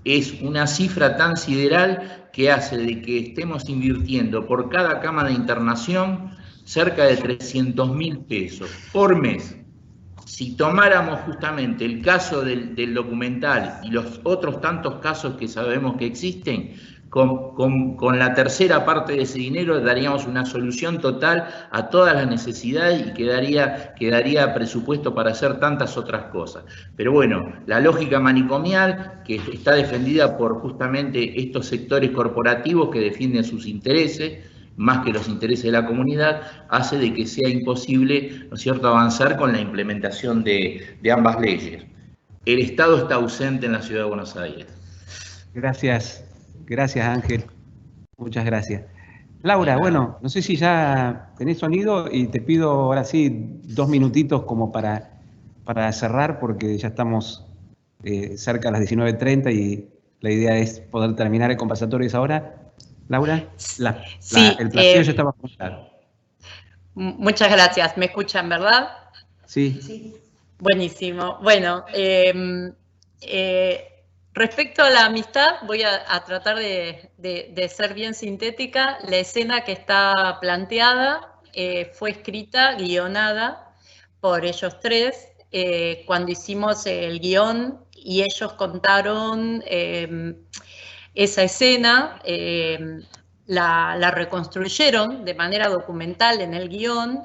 [SPEAKER 15] es una cifra tan sideral que hace de que estemos invirtiendo por cada cama de internación cerca de 300.000 pesos por mes. Si tomáramos justamente el caso del documental y los otros tantos casos que sabemos que existen, con la tercera parte de ese dinero daríamos una solución total a todas las necesidades y quedaría presupuesto para hacer tantas otras cosas. Pero bueno, la lógica manicomial, que está defendida por justamente estos sectores corporativos que defienden sus intereses, más que los intereses de la comunidad, hace de que sea imposible, ¿no es cierto?, avanzar con la implementación de ambas leyes. El Estado está ausente en la Ciudad de Buenos Aires.
[SPEAKER 4] Gracias Ángel, muchas gracias. Laura, bueno, no sé si ya tenés sonido y te pido ahora sí 2 minutitos como para cerrar, porque ya estamos cerca de las 19:30 y la idea es poder terminar el conversatorio a esa hora. Laura, el platillo ya estaba claro.
[SPEAKER 13] Muchas gracias. ¿Me escuchan, verdad?
[SPEAKER 4] Sí.
[SPEAKER 13] Buenísimo. Bueno, respecto a la amistad, voy a tratar de ser bien sintética. La escena que está planteada fue escrita, guionada por ellos 3. Cuando hicimos el guión y ellos contaron esa escena, la reconstruyeron de manera documental en el guión,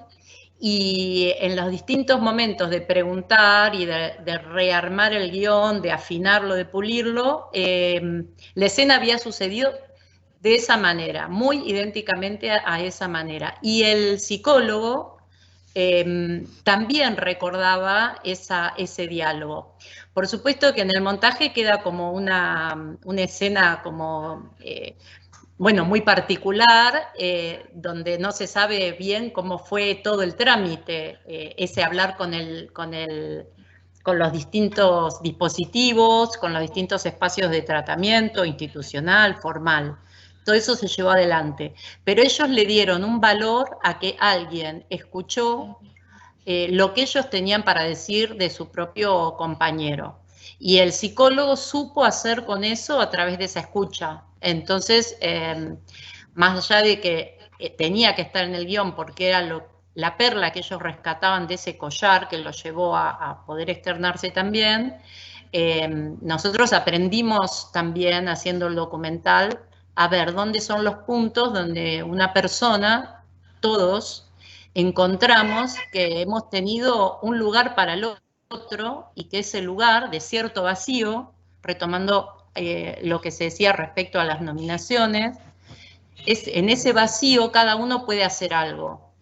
[SPEAKER 13] y en los distintos momentos de preguntar y de rearmar el guión, de afinarlo, de pulirlo, la escena había sucedido de esa manera, muy idénticamente a esa manera. Y el psicólogo también recordaba ese diálogo. Por supuesto que en el montaje queda como una escena como, bueno, muy particular, donde no se sabe bien cómo fue todo el trámite, ese hablar con los distintos dispositivos, con los distintos espacios de tratamiento institucional, formal. Todo eso se llevó adelante. Pero ellos le dieron un valor a que alguien escuchó lo que ellos tenían para decir de su propio compañero. Y el psicólogo supo hacer con eso a través de esa escucha. Entonces, más allá de que tenía que estar en el guión porque era la perla que ellos rescataban de ese collar que lo llevó a poder externarse también, nosotros aprendimos también haciendo el documental a ver dónde son los puntos donde una persona, todos, encontramos que hemos tenido un lugar para el otro y que ese lugar de cierto vacío, retomando lo que se decía respecto a las nominaciones, en ese vacío cada uno puede hacer algo.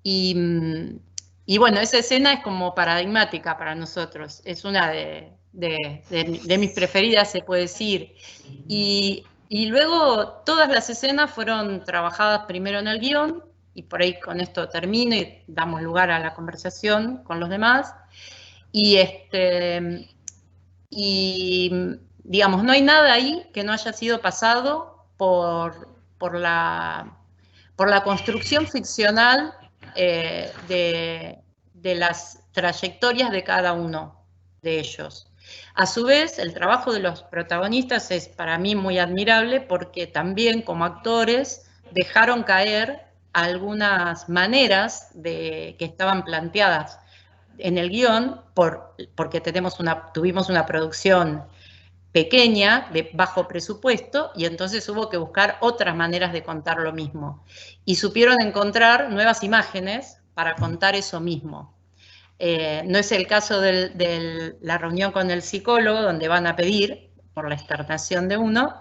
[SPEAKER 13] Y bueno, esa escena es como paradigmática para nosotros, es una de mis preferidas, se puede decir. Y luego todas las escenas fueron trabajadas primero en el guión, y por ahí con esto termino y damos lugar a la conversación con los demás. Y digamos, no hay nada ahí que no haya sido pasado por la construcción ficcional de las trayectorias de cada uno de ellos. A su vez, el trabajo de los protagonistas es para mí muy admirable porque también como actores dejaron caer algunas maneras que estaban planteadas en el guión porque tuvimos una producción pequeña, de bajo presupuesto, y entonces hubo que buscar otras maneras de contar lo mismo. Y supieron encontrar nuevas imágenes para contar eso mismo. No es el caso de la reunión con el psicólogo, donde van a pedir por la externación de uno,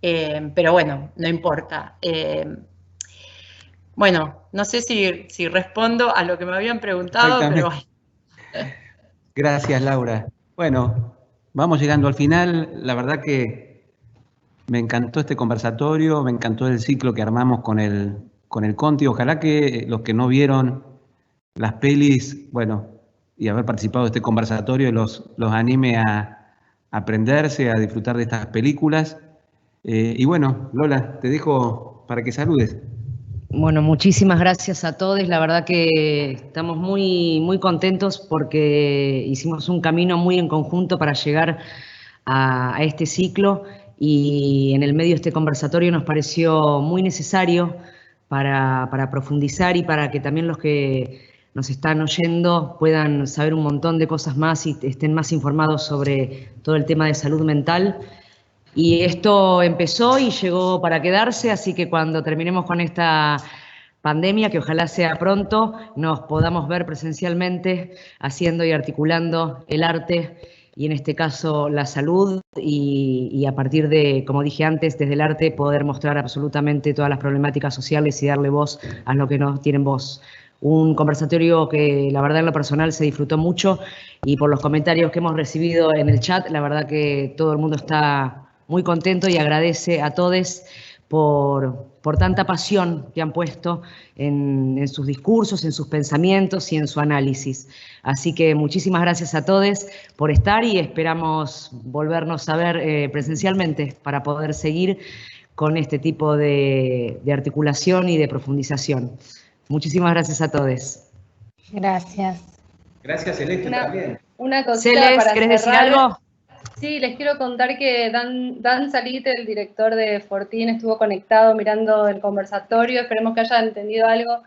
[SPEAKER 13] pero bueno, no importa. Bueno, no sé si respondo a lo que me habían preguntado, pero...
[SPEAKER 4] Gracias, Laura. Bueno, vamos llegando al final. La verdad que me encantó este conversatorio, me encantó el ciclo que armamos con el Conti. Ojalá que los que no vieron las pelis, bueno, y haber participado de este conversatorio los anime a aprenderse, a disfrutar de estas películas. Y bueno, Lola, te dejo para que saludes.
[SPEAKER 3] Bueno, muchísimas gracias a todos. La verdad que estamos muy, muy contentos porque hicimos un camino muy en conjunto para llegar a este ciclo, y en el medio de este conversatorio nos pareció muy necesario para profundizar y para que también los que nos están oyendo puedan saber un montón de cosas más y estén más informados sobre todo el tema de salud mental. Y esto empezó y llegó para quedarse, así que cuando terminemos con esta pandemia, que ojalá sea pronto, nos podamos ver presencialmente haciendo y articulando el arte y en este caso la salud, y a partir de, como dije antes, desde el arte poder mostrar absolutamente todas las problemáticas sociales y darle voz a los que no tienen voz. Un conversatorio que la verdad en lo personal se disfrutó mucho, y por los comentarios que hemos recibido en el chat, la verdad que todo el mundo está muy contento y agradece a todos por tanta pasión que han puesto en sus discursos, en sus pensamientos y en su análisis. Así que muchísimas gracias a todos por estar y esperamos volvernos a ver presencialmente para poder seguir con este tipo de articulación y de profundización. Muchísimas gracias a todos.
[SPEAKER 11] Gracias.
[SPEAKER 4] Gracias, Celeste, también.
[SPEAKER 5] Una cosita
[SPEAKER 3] Celes,
[SPEAKER 5] para
[SPEAKER 3] ¿querés decir
[SPEAKER 5] cerrar.
[SPEAKER 3] algo?
[SPEAKER 5] Sí, les quiero contar que Dan Salite, el director de Fortín, estuvo conectado mirando el conversatorio. Esperemos que hayan entendido algo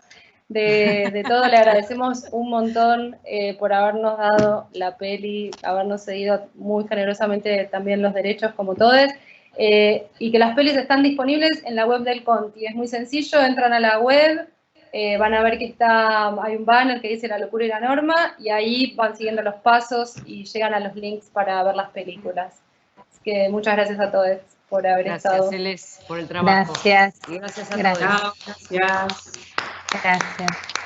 [SPEAKER 5] de todo. Le agradecemos un montón por habernos dado la peli, habernos cedido muy generosamente también los derechos como todos, y que las pelis están disponibles en la web del Conti. Es muy sencillo, entran a la web, van a ver que hay un banner que dice La locura y la norma, y ahí van siguiendo los pasos y llegan a los links para ver las películas. Así que muchas gracias a todos por haber estado.
[SPEAKER 3] Gracias, Celes, por el trabajo.
[SPEAKER 11] Gracias.
[SPEAKER 3] Y gracias a
[SPEAKER 11] Gracias.
[SPEAKER 3] todos.
[SPEAKER 5] Gracias.
[SPEAKER 11] Gracias.